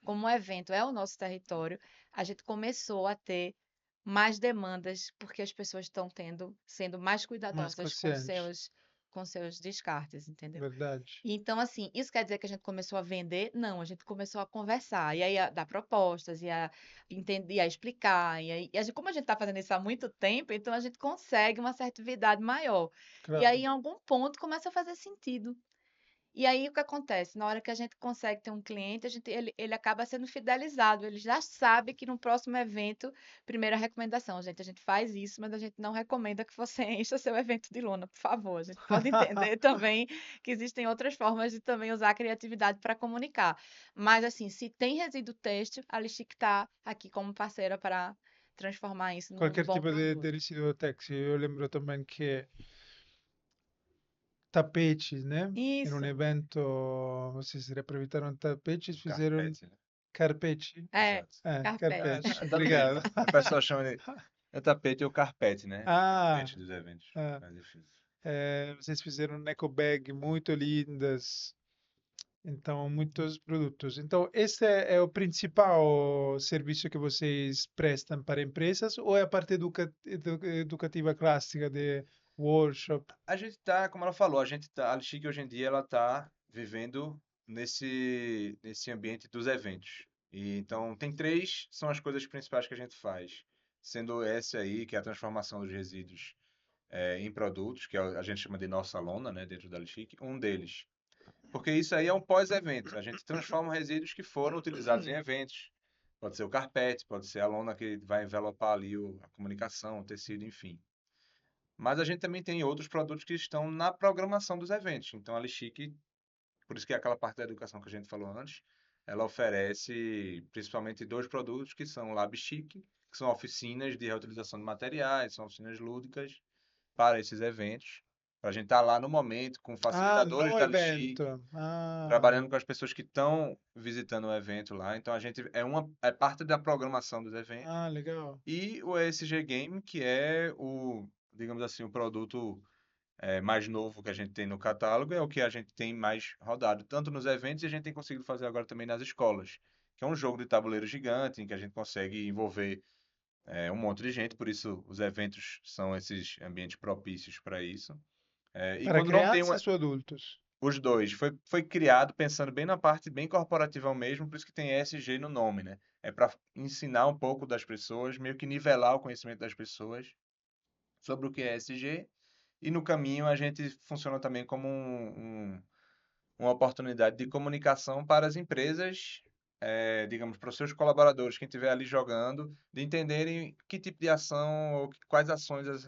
como o evento é o nosso território, a gente começou a ter mais demandas porque as pessoas estão sendo mais Mais cuidadosas consciente, com seus descartes, entendeu? verdade. E então, assim, isso quer dizer que a gente começou a vender? Não, a gente começou a conversar, e aí a dar propostas, e a entender, a explicar, e aí, como a gente está fazendo isso há muito tempo, então a gente consegue uma assertividade maior. E aí, Claro. em algum ponto, começa a fazer sentido. E aí o que acontece? Na hora que a gente consegue ter um cliente, ele acaba sendo fidelizado. Ele já sabe que no próximo evento, primeira recomendação, gente, a gente faz isso, mas a gente não recomenda que você encha seu evento de lona, por favor. A gente pode entender também que existem outras formas de também usar a criatividade para comunicar. Mas assim, se tem resíduo têxtil, a Lixik está aqui como parceira para transformar isso num Qualquer bom tipo de produto. resíduo têxtil. Eu lembro também que tapetes, né? Em um Isso, evento, vocês reaproveitaram tapetes, O fizeram carpete, né? carpete. é, Exato. carpete. Carpete. Dá no mesmo, Obrigado. né? O pessoal chama de é tapete ou carpete, né? Ah, Carpete dos eventos. ah, Mais difícil. vocês fizeram um eco bag muito lindas. Então, muitos produtos. Então, esse é o principal serviço que vocês prestam para empresas ou é a parte educativa clássica de workshop? A gente tá, como ela falou, a Chique hoje em dia ela tá vivendo nesse ambiente dos eventos. E então tem três são as coisas principais que a gente faz, sendo essa aí que é a transformação dos resíduos em produtos, que a gente chama de nossa lona, né, dentro da Chique, um deles. Porque isso aí é um pós-evento. A gente transforma resíduos que foram utilizados em eventos. Pode ser o carpete, pode ser a lona que vai envelopar ali a comunicação, o tecido, enfim. Mas a gente também tem outros produtos que estão na programação dos eventos. Então, a Lixique, por isso que é aquela parte da educação que a gente falou antes, ela oferece principalmente dois produtos que são o Lab Chic, que são oficinas de reutilização de materiais, são oficinas lúdicas para esses eventos. Para a gente estar lá no momento, com Ah, facilitadores no da Lixique, evento. Ah, trabalhando com as pessoas que estão visitando o evento lá. Então, a gente é parte da programação dos eventos. ah, legal. E o ESG Game, que é digamos assim, o produto mais novo que a gente tem no catálogo, é o que a gente tem mais rodado, tanto nos eventos e a gente tem conseguido fazer agora também nas escolas, que é um jogo de tabuleiro gigante, em que a gente consegue envolver um monte de gente, por isso os eventos são esses ambientes propícios para isso. E Para quando não tem crianças ou adultos? os dois, foi criado pensando bem na parte bem corporativa mesmo, por isso que tem ESG no nome, né? É para ensinar um pouco das pessoas, meio que nivelar o conhecimento das pessoas sobre o que é ESG. E no caminho a gente funciona também como uma oportunidade de comunicação para as empresas, digamos, para os seus colaboradores, quem estiver ali jogando, de entenderem que tipo de ação ou quais ações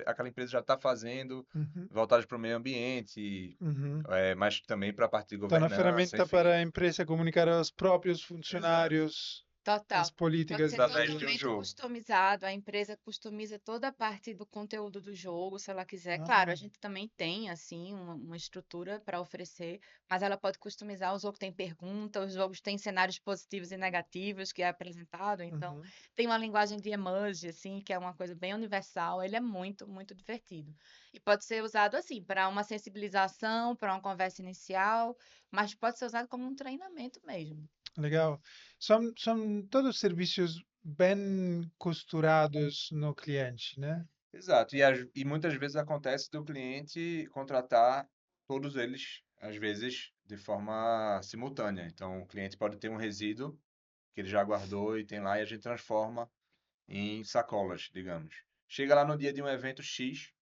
aquela empresa já está fazendo, Uhum, voltadas para o meio ambiente, uhum. mas também para a parte de Então, na governança, ferramenta enfim. para a empresa comunicar aos próprios Exato. funcionários as Total. Pode políticas ser Através de um totalmente jogo. customizado, a empresa customiza toda a parte do conteúdo do jogo, se ela quiser. Claro, a Ah, gente também tem, assim, uma estrutura para oferecer, mas ela pode customizar. O jogo tem perguntas, os jogos têm cenários positivos e negativos que é apresentado, então uhum. tem uma linguagem de emoji, assim, que é uma coisa bem universal. Ele é muito, muito divertido. E pode ser usado, assim, para uma sensibilização, para uma conversa inicial, mas pode ser usado como um treinamento mesmo. Legal. São todos serviços bem costurados no cliente, né? Exato. E muitas vezes acontece do cliente contratar todos eles, às vezes, de forma simultânea. Então, o cliente pode ter um resíduo que ele já guardou e tem lá e a gente transforma em sacolas, digamos. Chega lá no dia de um evento X,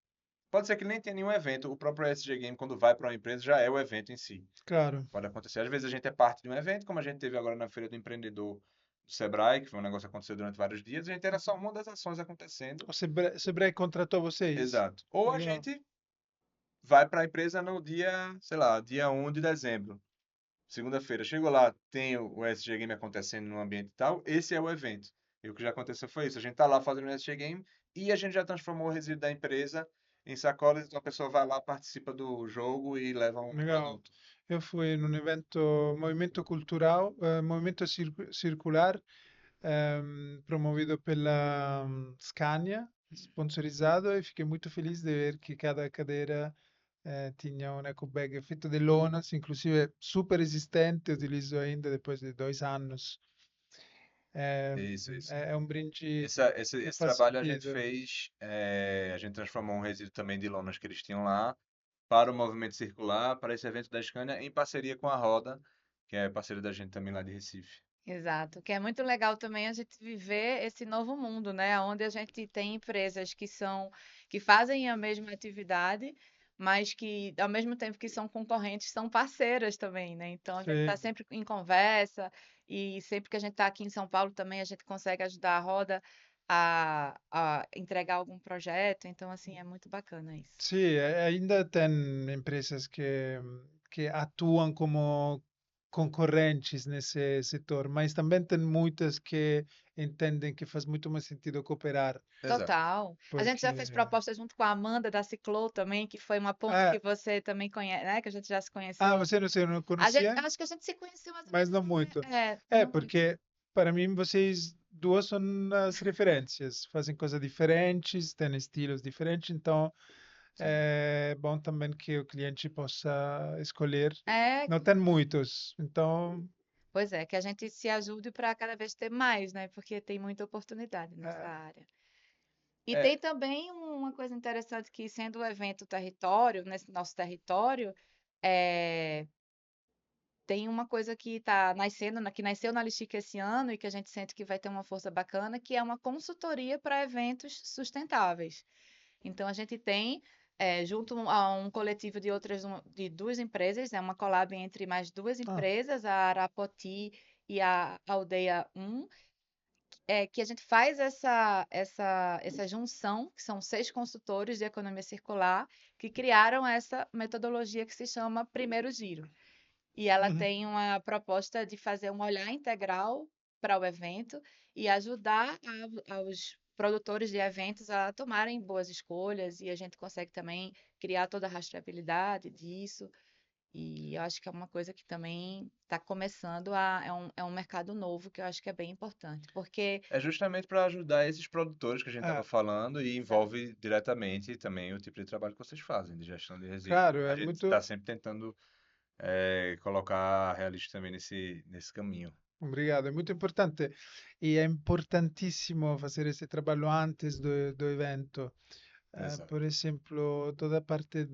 pode ser que nem tenha nenhum evento, o próprio SG Game, quando vai para uma empresa, já é o evento em si. Claro. Pode acontecer. Às vezes a gente é parte de um evento, como a gente teve agora na Feira do Empreendedor do Sebrae, que foi um negócio que aconteceu durante vários dias, a gente era só uma das ações acontecendo. O Sebrae contratou vocês. Exato. Ou a Legal. gente vai para a empresa no dia, sei lá, dia 1 de dezembro. Segunda-feira. Chegou lá, tem o SG Game acontecendo no ambiente tal, esse é o evento. E o que já aconteceu foi isso. A gente tá lá fazendo o SG Game e a gente já transformou o resíduo da empresa em sacolas, então a pessoa vai lá, participa do jogo e leva um Legal. produto. Eu fui num evento, movimento cultural, movimento circular, promovido pela Scania. sponsorizado e fiquei muito feliz de ver que cada cadeira tinha um eco bag feito de lonas, inclusive super resistente, utilizo ainda depois de 2 anos. É, Isso, isso. é um brinde que Esse faz trabalho a gente sentido. fez, a gente transformou um resíduo também de lonas que eles tinham lá para o movimento circular, para esse evento da Scania, em parceria com a Roda, que é parceiro da gente também lá de Recife. Exato, que é muito legal também a gente viver esse novo mundo, né? Onde a gente tem empresas que fazem a mesma atividade, mas que ao mesmo tempo que são concorrentes, são parceiras também, né? Então a gente está Sim. sempre em conversa e sempre que a gente está aqui em São Paulo também a gente consegue ajudar a Roda a entregar algum projeto. Então, assim, é muito bacana isso. Sì, ainda tem empresas que atuam como concorrentes nesse setor, mas também tem muitas que entendem que faz muito mais sentido cooperar, Exato. Total. A gente já fez porque... proposta junto com a Amanda da Ciclo também, que foi uma ponte Ah, que você também conhece, né? Que a gente já se conheceu. você não conhecia? Acho que a gente se conheceu mais ou Mas menos não no muito. É, não muito. porque para mim vocês duas são as referências, fazem coisas diferentes, têm estilos diferentes, então Sim. é bom também que o cliente possa escolher. É, Não tem muitos, então pois é, que a gente se ajude para cada vez ter mais, né? Porque tem muita oportunidade nessa é, área. E É, tem também uma coisa interessante que, sendo o evento território, nesse nosso território, é, tem uma coisa que está nascendo, que nasceu na Lixik esse ano e que a gente sente que vai ter uma força bacana, que é uma consultoria para eventos sustentáveis. Então a gente tem, junto a um coletivo de de duas empresas, é uma collab entre mais duas ah, empresas, a Arapoti e a Aldeia 1, que a gente faz essa junção, que são 6 consultores de economia circular, que criaram essa metodologia que se chama Primeiro Giro. E ela uhum. tem uma proposta de fazer um olhar integral para o evento e ajudar aos produtores de eventos a tomarem boas escolhas, e a gente consegue também criar toda a rastreabilidade disso. E eu acho que é uma coisa que também está começando é um mercado novo que eu acho que é bem importante, porque é justamente para ajudar esses produtores que a gente estava É, falando e Exato. envolve diretamente também o tipo de trabalho que vocês fazem, de gestão de resíduos. claro, A é gente está muito. sempre tentando colocar a Realista também nesse caminho. Obrigado, é muito importante e é importantíssimo fazer esse trabalho antes do evento. Exato. Por exemplo, toda a parte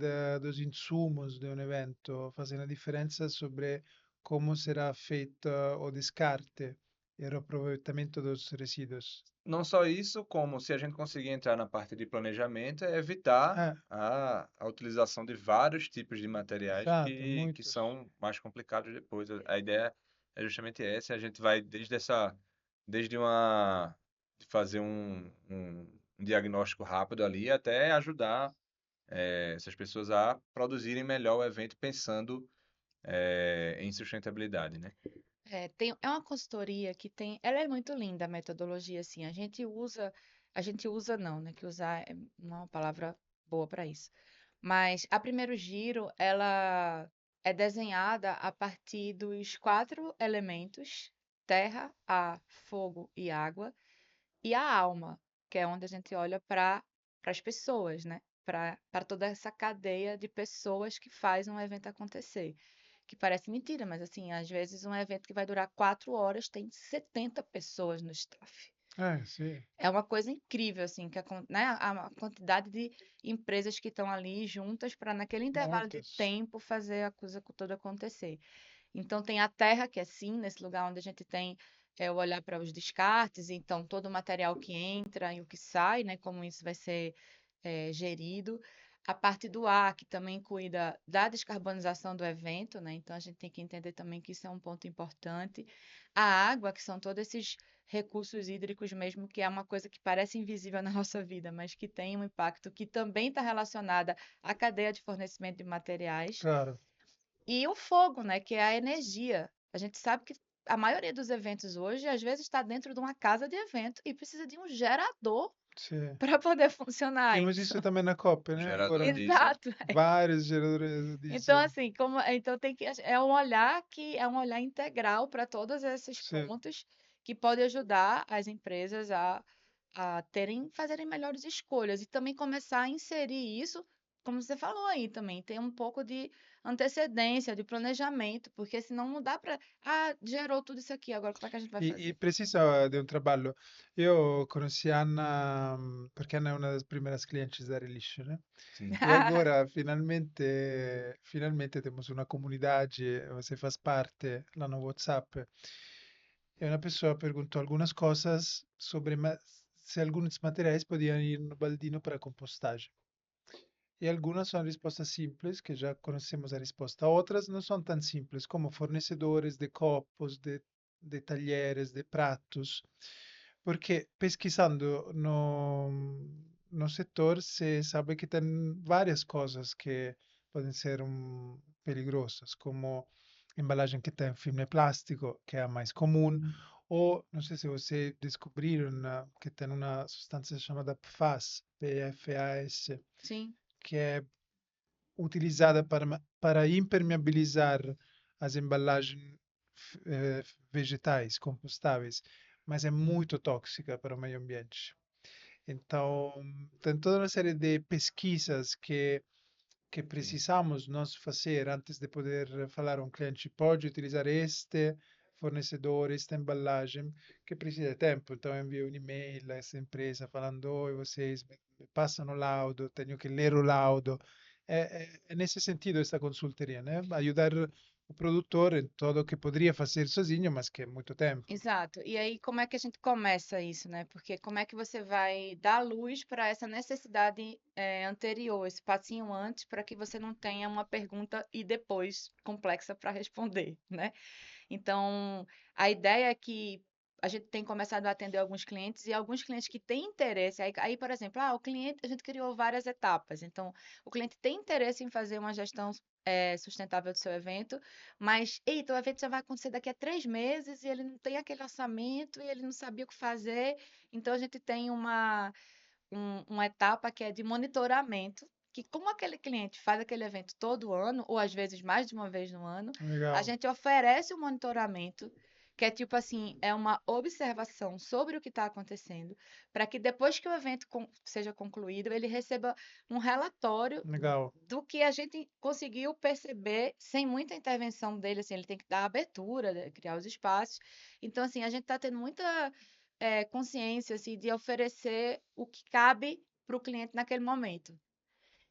dos insumos de um evento faz uma diferença sobre como será feito o descarte e o reaproveitamento dos resíduos. Não só isso, como se a gente conseguir entrar na parte de planejamento, é evitar É, a utilização de vários tipos de materiais exato, que muitos. são mais complicados depois. A ideia é justamente essa, a gente vai desde de fazer um diagnóstico rápido ali até ajudar essas pessoas a produzirem melhor o evento pensando em sustentabilidade, né? É uma consultoria que tem, ela é muito linda a metodologia, assim, a gente usa não, né, que usar não é uma palavra boa para isso. Mas a Primeiro Giro, ela é desenhada a partir dos 4 elementos: terra, ar, fogo e água, e a alma, que é onde a gente olha para as pessoas, né? Para toda essa cadeia de pessoas que faz um evento acontecer. Que parece mentira, mas assim, às vezes um evento que vai durar 4 horas tem 70 pessoas no staff. Sì, É uma coisa incrível, assim, né, a quantidade de empresas que estão ali juntas para, naquele intervalo de muitos. tempo, fazer a coisa toda acontecer. Então, tem a terra, que é sim, nesse lugar onde a gente tem o olhar para os descartes, então todo o material que entra e o que sai, né, como isso vai ser gerido. A parte do ar, que também cuida da descarbonização do evento, né? Então a gente tem que entender também que isso é um ponto importante. A água, que são todos esses recursos hídricos mesmo, que é uma coisa que parece invisível na nossa vida, mas que tem um impacto que também está relacionada à cadeia de fornecimento de materiais. Claro, E o fogo, né, que é a energia. A gente sabe que a maioria dos eventos hoje, às vezes, está dentro de uma casa de evento e precisa de um gerador sì. para poder funcionar. Temos isso também na COP, né? Gerador Agora, diesel. Exato. vários geradores de Então, diesel. assim, então tem que é um olhar que é um olhar integral para todos esses Sì. pontos que pode ajudar as empresas fazerem melhores escolhas e também começar a inserir isso, como você falou aí também, ter um pouco de antecedência, de planejamento, porque senão não dá para, gerou tudo isso aqui, agora como é que a gente vai E fazer? precisa de um trabalho. Eu conheci a Ana, porque a Ana é uma das primeiras clientes da Relish, né? Sim. E agora, finalmente temos uma comunidade, você faz parte lá no WhatsApp. E uma pessoa perguntou algumas coisas sobre se alguns materiais podiam ir no baldino para compostagem. E algunas son respuestas simples, que ya conocemos la respuesta. Otras no son tan simples, como fornecedores de copos, de talleres, de pratos. Porque pesquisando no sector se sabe que tem várias cosas que podem ser peligrosas, como embalagem que tem filme plástico, que é a mais comum, ou não sei se você descobriram que tem uma substância chamada PFAS, PFAS, Sim, que é utilizada para impermeabilizar as embalagens vegetais compostáveis, mas é muito tóxica para o meio ambiente. Então, tem toda uma série de pesquisas que Sim. precisamos nós fazer antes de poder falar a um cliente, pode utilizar este fornecedor, esta embalagem, que precisa de tempo. Então, eu envio um e-mail a essa empresa falando, oi, vocês me passam o laudo, tenho que ler o laudo. É nesse sentido esta consultoria, né? Ajudar o produtor em tudo o que poderia fazer sozinho, mas que é muito tempo. exato. E aí, como é que a gente começa isso, né? Porque como é que você vai dar luz para essa necessidade anterior, esse passinho antes, para que você não tenha uma pergunta e depois complexa para responder, né? Então, a ideia é que a gente tem começado a atender alguns clientes e alguns clientes que têm interesse. Aí, por exemplo, o cliente, a gente criou várias etapas. Então, o cliente tem interesse em fazer uma gestão sustentável do seu evento, mas, eita, o evento já vai acontecer daqui a 3 meses e ele não tem aquele orçamento e ele não sabia o que fazer. Então, a gente tem uma etapa que é de monitoramento, que como aquele cliente faz aquele evento todo ano, ou às vezes mais de uma vez no ano, a Legal. gente oferece o monitoramento, que é tipo assim, é uma observação sobre o que está acontecendo, para que depois que o evento seja concluído, ele receba um relatório Legal. do que a gente conseguiu perceber sem muita intervenção dele, assim, ele tem que dar abertura, né, criar os espaços. Então, assim, a gente está tendo muita consciência assim, de oferecer o que cabe para o cliente naquele momento.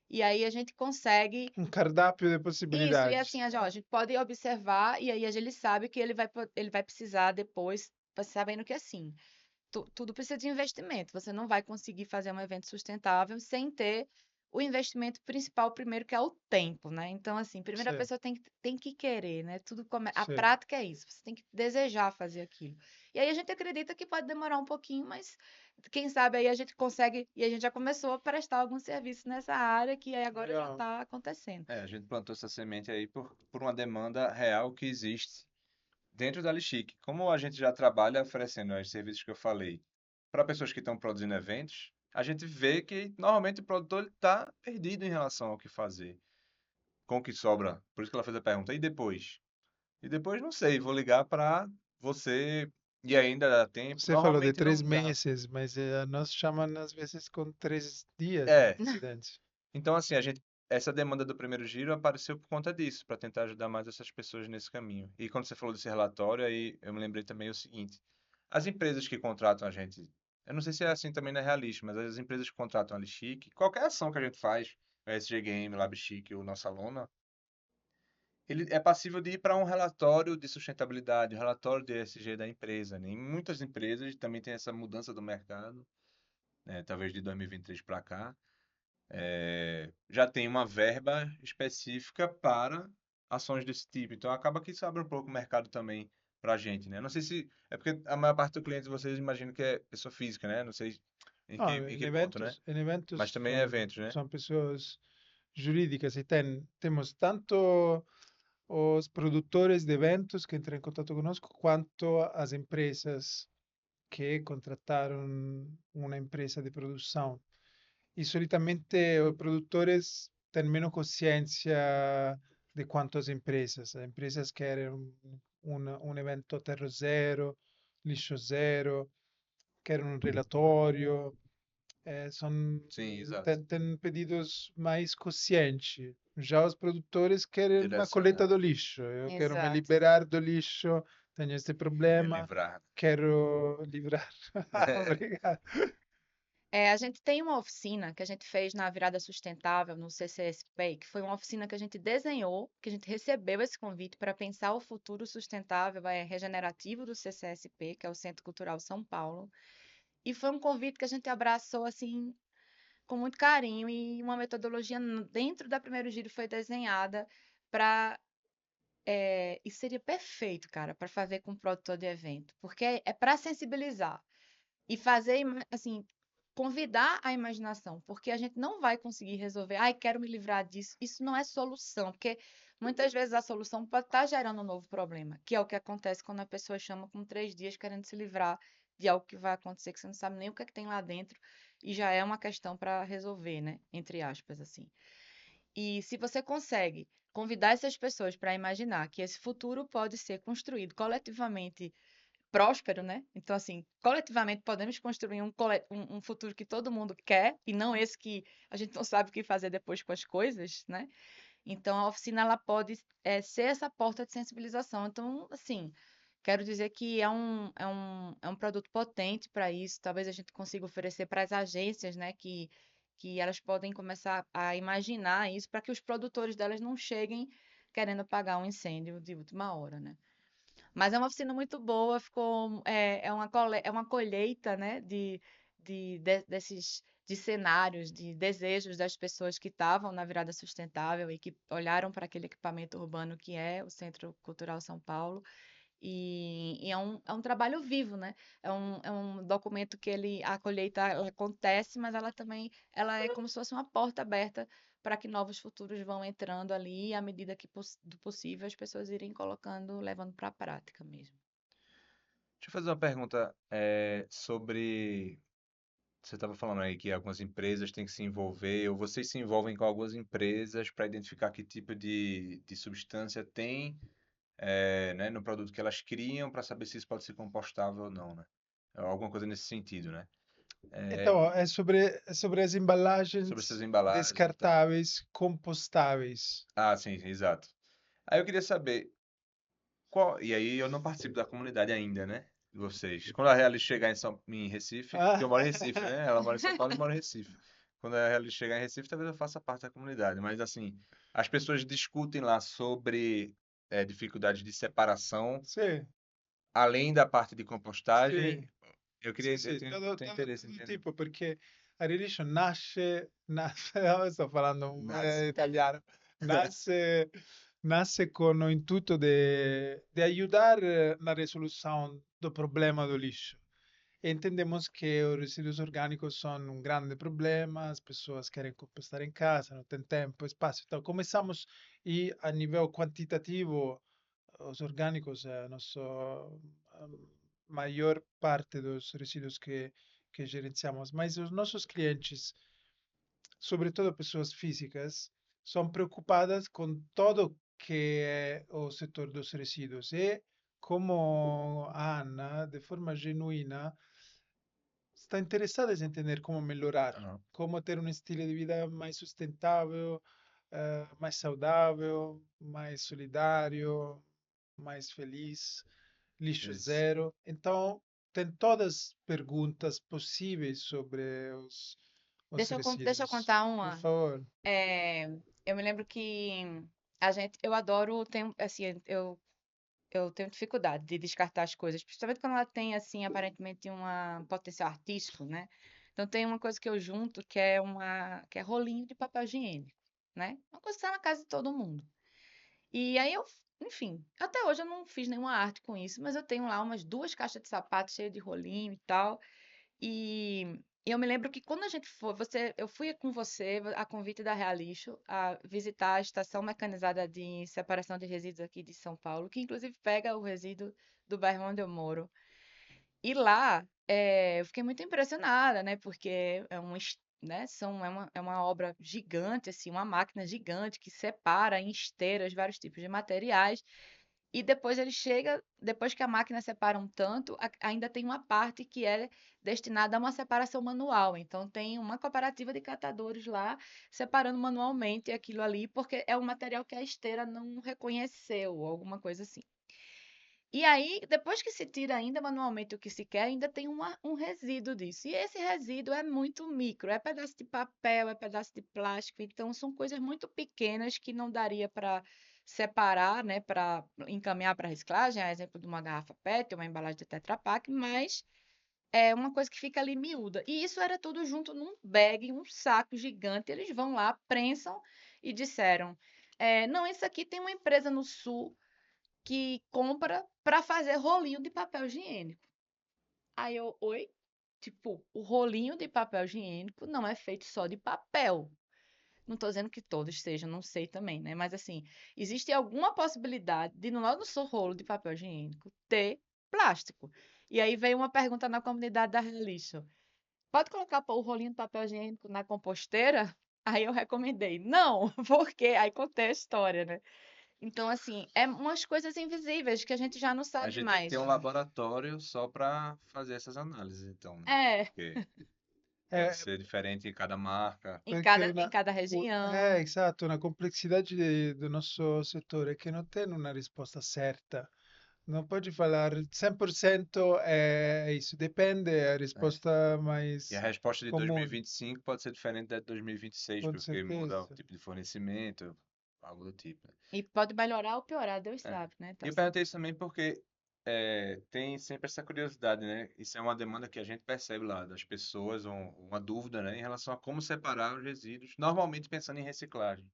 E aí a gente consegue Um cardápio de isso, e assim, possibilidades. a gente pode observar e aí ele sabe que ele vai precisar depois, sabendo que assim, tudo precisa de investimento. Você não vai conseguir fazer um evento sustentável sem ter o investimento principal primeiro, que é o tempo, né? Então, assim, primeiro a Sim, pessoa tem que querer, né? A sim. prática é isso, você tem que desejar fazer aquilo. E aí a gente acredita que pode demorar um pouquinho, mas quem sabe aí a gente consegue, e a gente já começou a prestar algum serviço nessa área que aí agora já Legal. está acontecendo. A gente plantou essa semente aí por uma demanda real que existe dentro da Lixique. Como a gente já trabalha oferecendo os serviços que eu falei para pessoas que estão produzindo eventos, a gente vê que normalmente o produtor está perdido em relação ao que fazer, com o que sobra. Por isso que ela fez a pergunta, e depois? E depois não sei, vou ligar para você e ainda dá tempo. Você falou de Normalmente três não dá. meses, mas nós chamamos às vezes com 3 dias de É, antecedência. então assim, essa demanda do primeiro giro apareceu por conta disso, para tentar ajudar mais essas pessoas nesse caminho. E quando você falou desse relatório, aí eu me lembrei também o seguinte: as empresas que contratam a gente, eu não sei se é assim também na Realista, mas as empresas que contratam a Lixique, qualquer ação que a gente faz, a SG Game, Lab Chic ou Nossa Lona, ele é passível de ir para um relatório de sustentabilidade, um relatório de ESG da empresa, né? Em muitas empresas também tem essa mudança do mercado, né? Talvez de 2023 para cá, já tem uma verba específica para ações desse tipo. Então acaba que isso abre um pouco o mercado também para a gente, né? Não sei se é porque a maior parte do cliente de vocês imagino que é pessoa física, né? Não sei Não, em que ponto, né? em Mas eventos também eventos, né? são pessoas jurídicas e temos tanto os produtores de eventos que entram em contato conosco, quanto as empresas que contrataram uma empresa de produção. E solitamente os produtores têm menos consciência de quanto as empresas. As empresas querem um evento terra zero, lixo zero, querem um relatório, são, Sim, exato. têm pedidos mais conscientes. Já os produtores querem uma coleta do Direcionado. lixo. Eu quero me Exato. liberar do lixo, tenho esse Me problema, livrar. quero livrar. Obrigado. A gente tem uma oficina que a gente fez na Virada Sustentável, no CCSP, que foi uma oficina que a gente desenhou, que a gente recebeu esse convite para pensar o futuro sustentável, regenerativo do CCSP, que é o Centro Cultural São Paulo. E foi um convite que a gente abraçou assim com muito carinho e uma metodologia dentro da Primeiro Giro foi desenhada para e seria perfeito, cara, para fazer com o produtor de evento, porque é para sensibilizar e fazer assim convidar a imaginação, porque a gente não vai conseguir resolver, ai, quero me livrar disso. Isso não é solução, porque muitas vezes a solução pode estar gerando um novo problema, que é o que acontece quando a pessoa chama com 3 dias querendo se livrar de algo que vai acontecer, que você não sabe nem o que é que tem lá dentro, e já é uma questão para resolver, né? Entre aspas, assim. E se você consegue convidar essas pessoas para imaginar que esse futuro pode ser construído coletivamente próspero, né? Então, assim, coletivamente podemos construir um futuro que todo mundo quer e não esse que a gente não sabe o que fazer depois com as coisas, né? Então, a oficina ela pode ser essa porta de sensibilização. Então, assim, quero dizer que é um produto potente para isso. Talvez a gente consiga oferecer para as agências, né? Que elas podem começar a imaginar isso para que os produtores delas não cheguem querendo pagar um incêndio de última hora, né? Mas é uma oficina muito boa, é uma colheita, né, desses de cenários, de desejos das pessoas que estavam na virada sustentável e que olharam para aquele equipamento urbano que é o Centro Cultural São Paulo. E é um trabalho vivo, né? É um documento que a colheita ela acontece, mas ela é como se fosse uma porta aberta para que novos futuros vão entrando ali, e à medida que do possível as pessoas irem colocando, levando para a prática mesmo. Deixa eu fazer uma pergunta sobre. Você estava falando aí que algumas empresas têm que se envolver, ou vocês se envolvem com algumas empresas para identificar que tipo de substância tem, né, no produto que elas criam, para saber se isso pode ser compostável ou não, né? Alguma coisa nesse sentido, né? Então, é sobre as Sobre essas embalagens embalagens e tal. descartáveis, compostáveis. Ah, sim, exato. Aí eu queria saber e aí eu não participo da comunidade ainda, né? De vocês. Quando a Real chegar em Recife, porque eu Ah, moro em Recife, né? Ela mora em São Paulo e eu moro em Recife. Quando a Real chegar em Recife, talvez eu faça parte da comunidade. Mas assim, as pessoas discutem lá sobre dificuldades de separação, sim, além da parte de compostagem. sì, Eu queria, sì, eu sì, tenho, todo, tenho todo, interesse em todo entender. tipo, perché a religion nasce, io sto parlando Nasce. italiano, nasce con o intuito de ayudar na resolução do problema do lixo. Entendemos que os resíduos orgânicos são um grande problema, as pessoas querem compostar em casa, não tem tempo, espaço. Então, começamos e a nível quantitativo, os orgânicos é a nossa maior parte dos resíduos que gerenciamos. Mas os nossos clientes, sobretudo pessoas físicas, são preocupadas com todo que é o setor dos resíduos. E como a Ana, de forma genuína, está interessada em entender como melhorar, Aham. como ter um estilo de vida mais sustentável, mais saudável, mais solidário, mais feliz, lixo Isso. zero. Então, tem todas as perguntas possíveis sobre os Deixa eu resíduos. contar Por uma. favor. É, eu me lembro que eu adoro, assim, eu tenho dificuldade de descartar as coisas, principalmente quando ela tem, assim, aparentemente um potencial artístico, né? Então tem uma coisa que eu junto que é rolinho de papel higiênico, né? Uma coisa que está na casa de todo mundo. E aí enfim, até hoje eu não fiz nenhuma arte com isso, mas eu tenho lá umas 2 caixas de sapato cheias de rolinho e tal. E eu me lembro que quando a gente foi, eu fui com você a convite da Realixo a visitar a estação mecanizada de separação de resíduos aqui de São Paulo, que inclusive pega o resíduo do bairro onde eu moro. E lá, eu fiquei muito impressionada, né? Porque é uma obra gigante, assim, uma máquina gigante que separa em esteiras vários tipos de materiais. E depois ele chega, depois que a máquina separa um tanto, ainda tem uma parte que é destinada a uma separação manual. Então, tem uma cooperativa de catadores lá separando manualmente aquilo ali, porque é um material que a esteira não reconheceu, ou alguma coisa assim. E aí, depois que se tira ainda manualmente o que se quer, ainda tem um resíduo disso. E esse resíduo é muito micro, é pedaço de papel, é pedaço de plástico, então são coisas muito pequenas que não daria para separar, né, para encaminhar para reciclagem, a exemplo de uma garrafa PET, uma embalagem de Tetra Pak, mas é uma coisa que fica ali miúda. E isso era tudo junto num bag, um saco gigante. Eles vão lá, prensam e disseram: não, isso aqui tem uma empresa no sul que compra para fazer rolinho de papel higiênico. Aí eu, oi? Tipo, o rolinho de papel higiênico não é feito só de papel. Não estou dizendo que todos sejam, não sei também, né? Mas assim, existe alguma possibilidade de no nosso rolo de papel higiênico ter plástico. E aí veio uma pergunta na comunidade da Relixo. Pode colocar o rolinho de papel higiênico na composteira? Aí eu recomendei, não, porque aí contei a história, né? Então, assim, é umas coisas invisíveis que a gente já não A sabe gente tem que ter mais. um laboratório só para fazer essas análises, então, né? É, Porque pode É, ser diferente em cada marca. porque em cada região. exato, una complexidade do nosso setor é que não tem uma resposta certa. Não pode falar 100% é isso, depende, é a É. resposta E a mais resposta de comum, 2025 pode ser diferente da de 2026, com porque muda o certeza. tipo de fornecimento, algo do tipo, né? E pode melhorar ou piorar, Deus É. sabe, né? E Tá eu assim. perguntei isso também porque tem sempre essa curiosidade, né? Isso é uma demanda que a gente percebe lá das pessoas, uma dúvida, né, em relação a como separar os resíduos, normalmente pensando em reciclagem.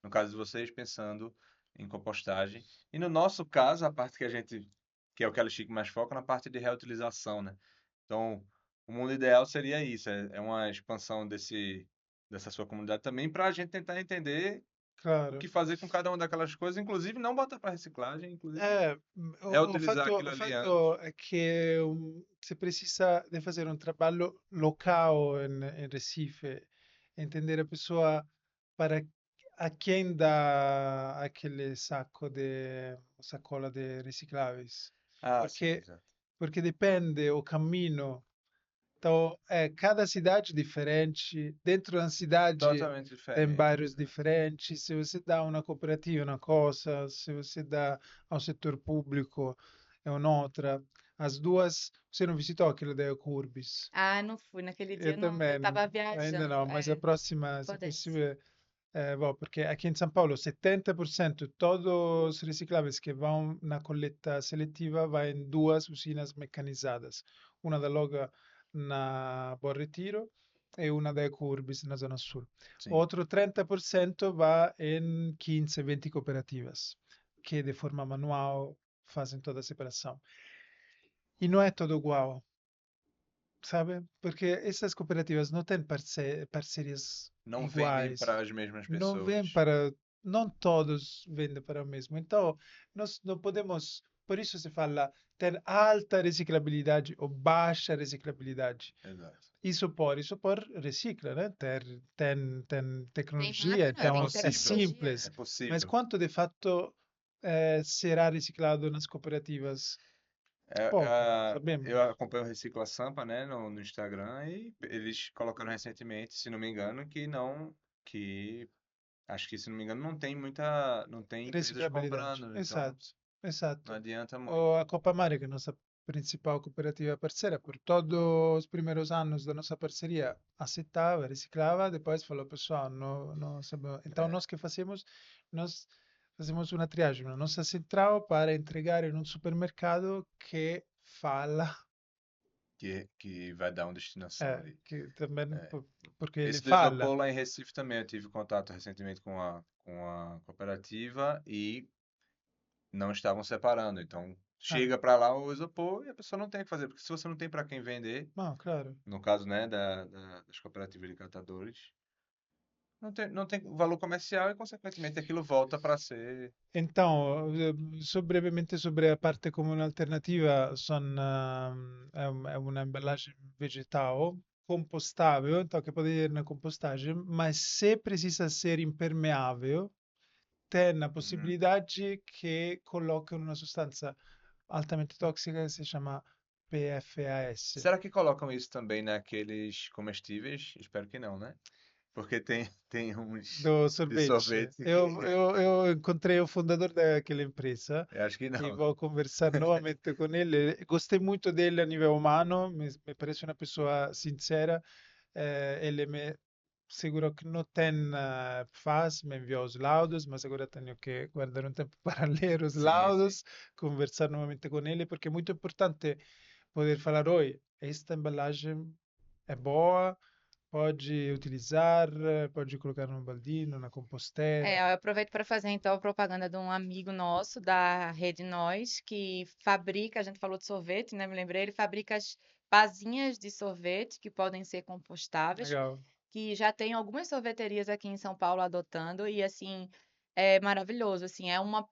No caso de vocês, pensando em compostagem. E no nosso caso, a parte que a gente, que é o que a Chico mais foca, na parte de reutilização, né? Então, o mundo ideal seria isso, é uma expansão dessa sua comunidade também para a gente tentar entender o Claro. que fazer com cada uma daquelas coisas, inclusive não botar para reciclagem, inclusive É, o reutilizar fatto, aquilo o ali antes. fatto è che si precisa de fazer um trabalho local em Recife, entender a pessoa para a quem dá aquele sacola de recicláveis, Ah, sim, porque exato. porque depende o caminho. Então, cada cidade diferente, dentro da cidade Totalmente tem diferente, bairros exato. diferentes. Se você dá a uma cooperativa uma coisa, se você dá ao setor público é outra. As duas, você não visitou aquilo da Ecourbis? Ah, não fui. Naquele dia Eu eu também, tava ainda viajando. não, mas a próxima, se Pudesse. possível, bom, porque aqui em São Paulo, 70% de todos os recicláveis que vão na coleta seletiva vai em duas usinas mecanizadas, uma da Loga na Bom Retiro e uma da Ecourbis na Zona Sul. Sim. Outro 30% vai em 15, 20 cooperativas, que de forma manual fazem toda a separação. E não é todo igual, sabe? Porque essas cooperativas não têm parcerias Não vendem para iguais. as mesmas Não vêm pessoas. para, não todos vendem para o mesmo. Então, nós não podemos, por isso se fala ter alta reciclabilidade ou baixa reciclabilidade. Exato. Isso por recicla, né? Tem Tem tecnologia, máquina, É então tem é possível. tecnologia. simples. É Mas possível. quanto de fato será reciclado nas cooperativas? Pouco, não Eu sabemos. acompanho o Recicla Sampa, né, no Instagram, e eles colocaram recentemente, se não me engano, que acho que, se não me engano, não tem empresas Reciclabilidade. comprando, então Exato, exato. não adianta muito. A Copa América, nossa principal cooperativa parceira, por todos os primeiros anos da nossa parceria, aceitava, reciclava, depois falou, pessoal, não, não sabemos. Então, É, nós fazemos uma triagem na nossa central para entregar em um supermercado que fala, que vai dar uma destinação ali. que também, É. porque ele Esse do fala. isopor lá em Recife também, eu tive contato recentemente com a cooperativa e não estavam separando. Então, Ah, chega para lá o isopor e a pessoa não tem o que fazer, porque se você não tem para quem vender, não, claro. no caso, né, das cooperativas de catadores, não tem valor comercial e, consequentemente, aquilo volta para ser. Então, brevemente sobre a parte como un'alternativa, è una emballagem vegetal compostável, então que pode ir na compostagem, mas se precisa ser impermeável, tem a possibilidade que colocam uma sostanza altamente tossica que se chama PFAS. Será que colocam isso também naqueles comestíveis? Espero que não, né? Porque tem uns Do de sorvete. sorvete que Eu encontrei o fundador daquela empresa eu acho que e não. vou conversar novamente com ele. Gostei muito dele a nível humano, me parece uma pessoa sincera. Ele me seguro que não tem faz, me enviou os laudos, mas agora tenho que guardar um tempo para ler os Sim, sim. laudos, conversar novamente com ele, porque é muito importante poder falar, oi, esta embalagem é boa, pode utilizar, pode colocar num baldino, na composteira. Eu aproveito para fazer então a propaganda de um amigo nosso da Rede Nós, que fabrica, a gente falou de sorvete, né? Me lembrei, ele fabrica as pazinhas de sorvete que podem ser compostáveis, Legal. que já tem algumas sorveterias aqui em São Paulo adotando, e assim, é maravilhoso, assim,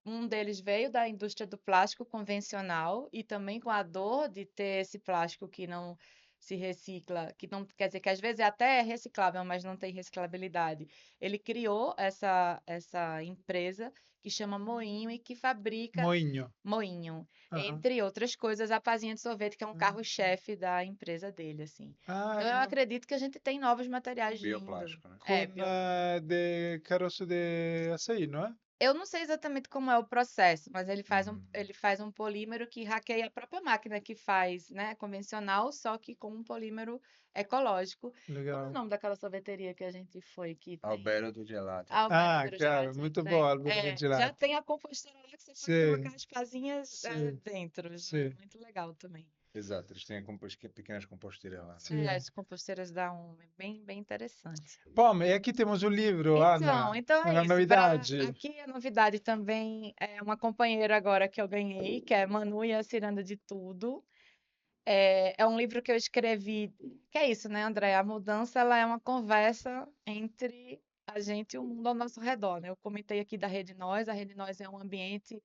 um deles veio da indústria do plástico convencional e também com a dor de ter esse plástico que não se recicla, que não quer dizer que às vezes é até reciclável, mas não tem reciclabilidade. Ele criou essa empresa que chama Moinho e que fabrica Moinho. Moinho, Aham. entre outras coisas, a pazinha de sorvete, que é um Hum. carro-chefe da empresa dele, assim. Ah, Então eu acredito que a gente tem novos Com materiais vindo. bioplástico, né? É, com de caroço de açaí, não é? eu não sei exatamente como é o processo, mas Uhum. ele faz um polímero que hackeia a própria máquina que faz, né, convencional, só que com um polímero ecológico. Como é o Legal. nome daquela sorveteria que a gente foi que tem? Alberto do gelato. Alberto Ah, do claro, Gelato, muito bom, tem. Álvaro de Já Gelato. tem a composteira lá que você pode Sim, colocar as pazinhas sim, dentro. É sim, muito legal também. Exato, eles têm pequenas composteiras lá, né? É, sim. as composteiras da UME, bem, bem interessante. Bom, e aqui temos o livro, Então, Ana. então é Uma isso. Para novidade. aqui a novidade também é uma companheira agora que eu ganhei, que é Manu e a Ciranda de Tudo. É um livro que eu escrevi, que é isso, né, André? A mudança ela é uma conversa entre a gente e o mundo ao nosso redor, né? Eu comentei aqui da Rede Nós. A Rede Nós é um ambiente,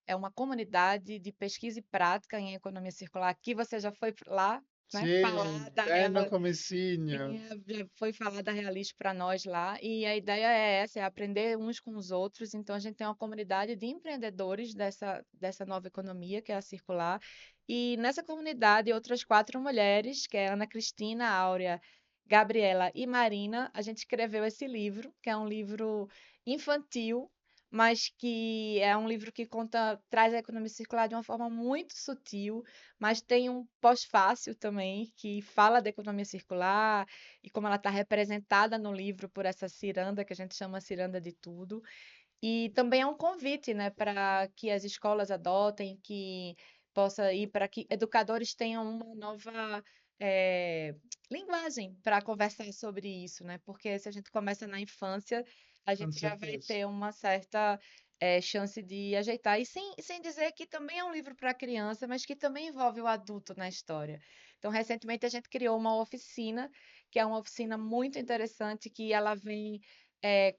é uma comunidade de pesquisa e prática em economia circular. Aqui você já foi lá, né? Sim, Falar da bem no comecinho. Sim, já foi falada a Realis para nós lá, e a ideia é essa, é aprender uns com os outros. Então, a gente tem uma comunidade de empreendedores dessa nova economia, que é a circular, e nessa comunidade, outras 4 mulheres, que é Ana Cristina, Áurea, Gabriela e Marina, a gente escreveu esse livro, que é um livro infantil, mas que é um livro que conta, traz a economia circular de uma forma muito sutil, mas tem um pós-fácil também que fala da economia circular e como ela está representada no livro por essa ciranda que a gente chama ciranda de tudo. E também é um convite, né, para que as escolas adotem, que possa ir para que educadores tenham uma nova eh, linguagem para conversar sobre isso, né? Porque se a gente começa na infância, a Com gente já vai certeza. ter uma certa chance de ajeitar. E sem dizer que também é um livro para criança, mas que também envolve o adulto na história. Então, recentemente a gente criou uma oficina, que é uma oficina muito interessante, que ela vem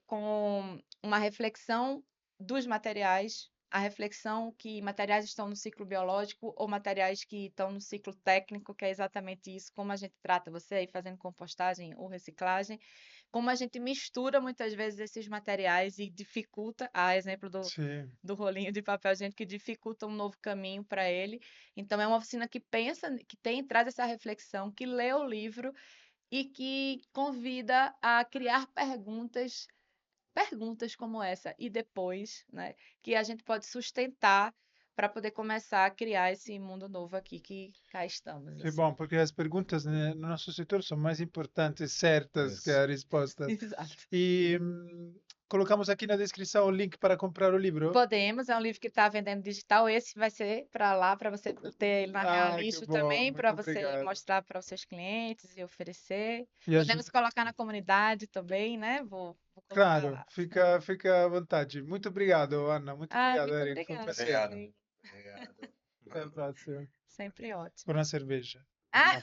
com uma reflexão dos materiais, a reflexão que materiais estão no ciclo biológico ou materiais que estão no ciclo técnico, que é exatamente isso, como a gente trata você aí fazendo compostagem ou reciclagem, como a gente mistura muitas vezes esses materiais e dificulta, a exemplo Sim. do rolinho de papel, gente, que dificulta um novo caminho para ele. Então é uma oficina que pensa, que tem, traz essa reflexão, que lê o livro e que convida a criar perguntas como essa e depois, né, que a gente pode sustentar para poder começar a criar esse mundo novo aqui que cá estamos, Que assim. bom, porque as perguntas no nosso setor são mais importantes, certas, que Isso. as respostas. Exato. E colocamos aqui na descrição o link para comprar o livro. Podemos, é um livro que está vendendo digital. Esse vai ser para lá, para você ter ele na Ah, que Realista bom, também, para muito você obrigado. mostrar para os seus clientes e oferecer. E a gente, Podemos colocar na comunidade também, né? Vou colocar claro, lá. fica à vontade. Muito obrigado, Ana. Muito Ah, obrigado, muito Eric. Foi um obrigada prazer. Obrigado. também. Obrigado. Até a próxima. Sempre Por ótimo. uma cerveja. Ah,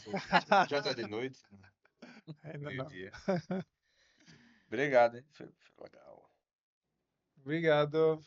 Já tá de noite? Ainda não. Meio-dia. Obrigado, hein? Foi legal. Obrigado.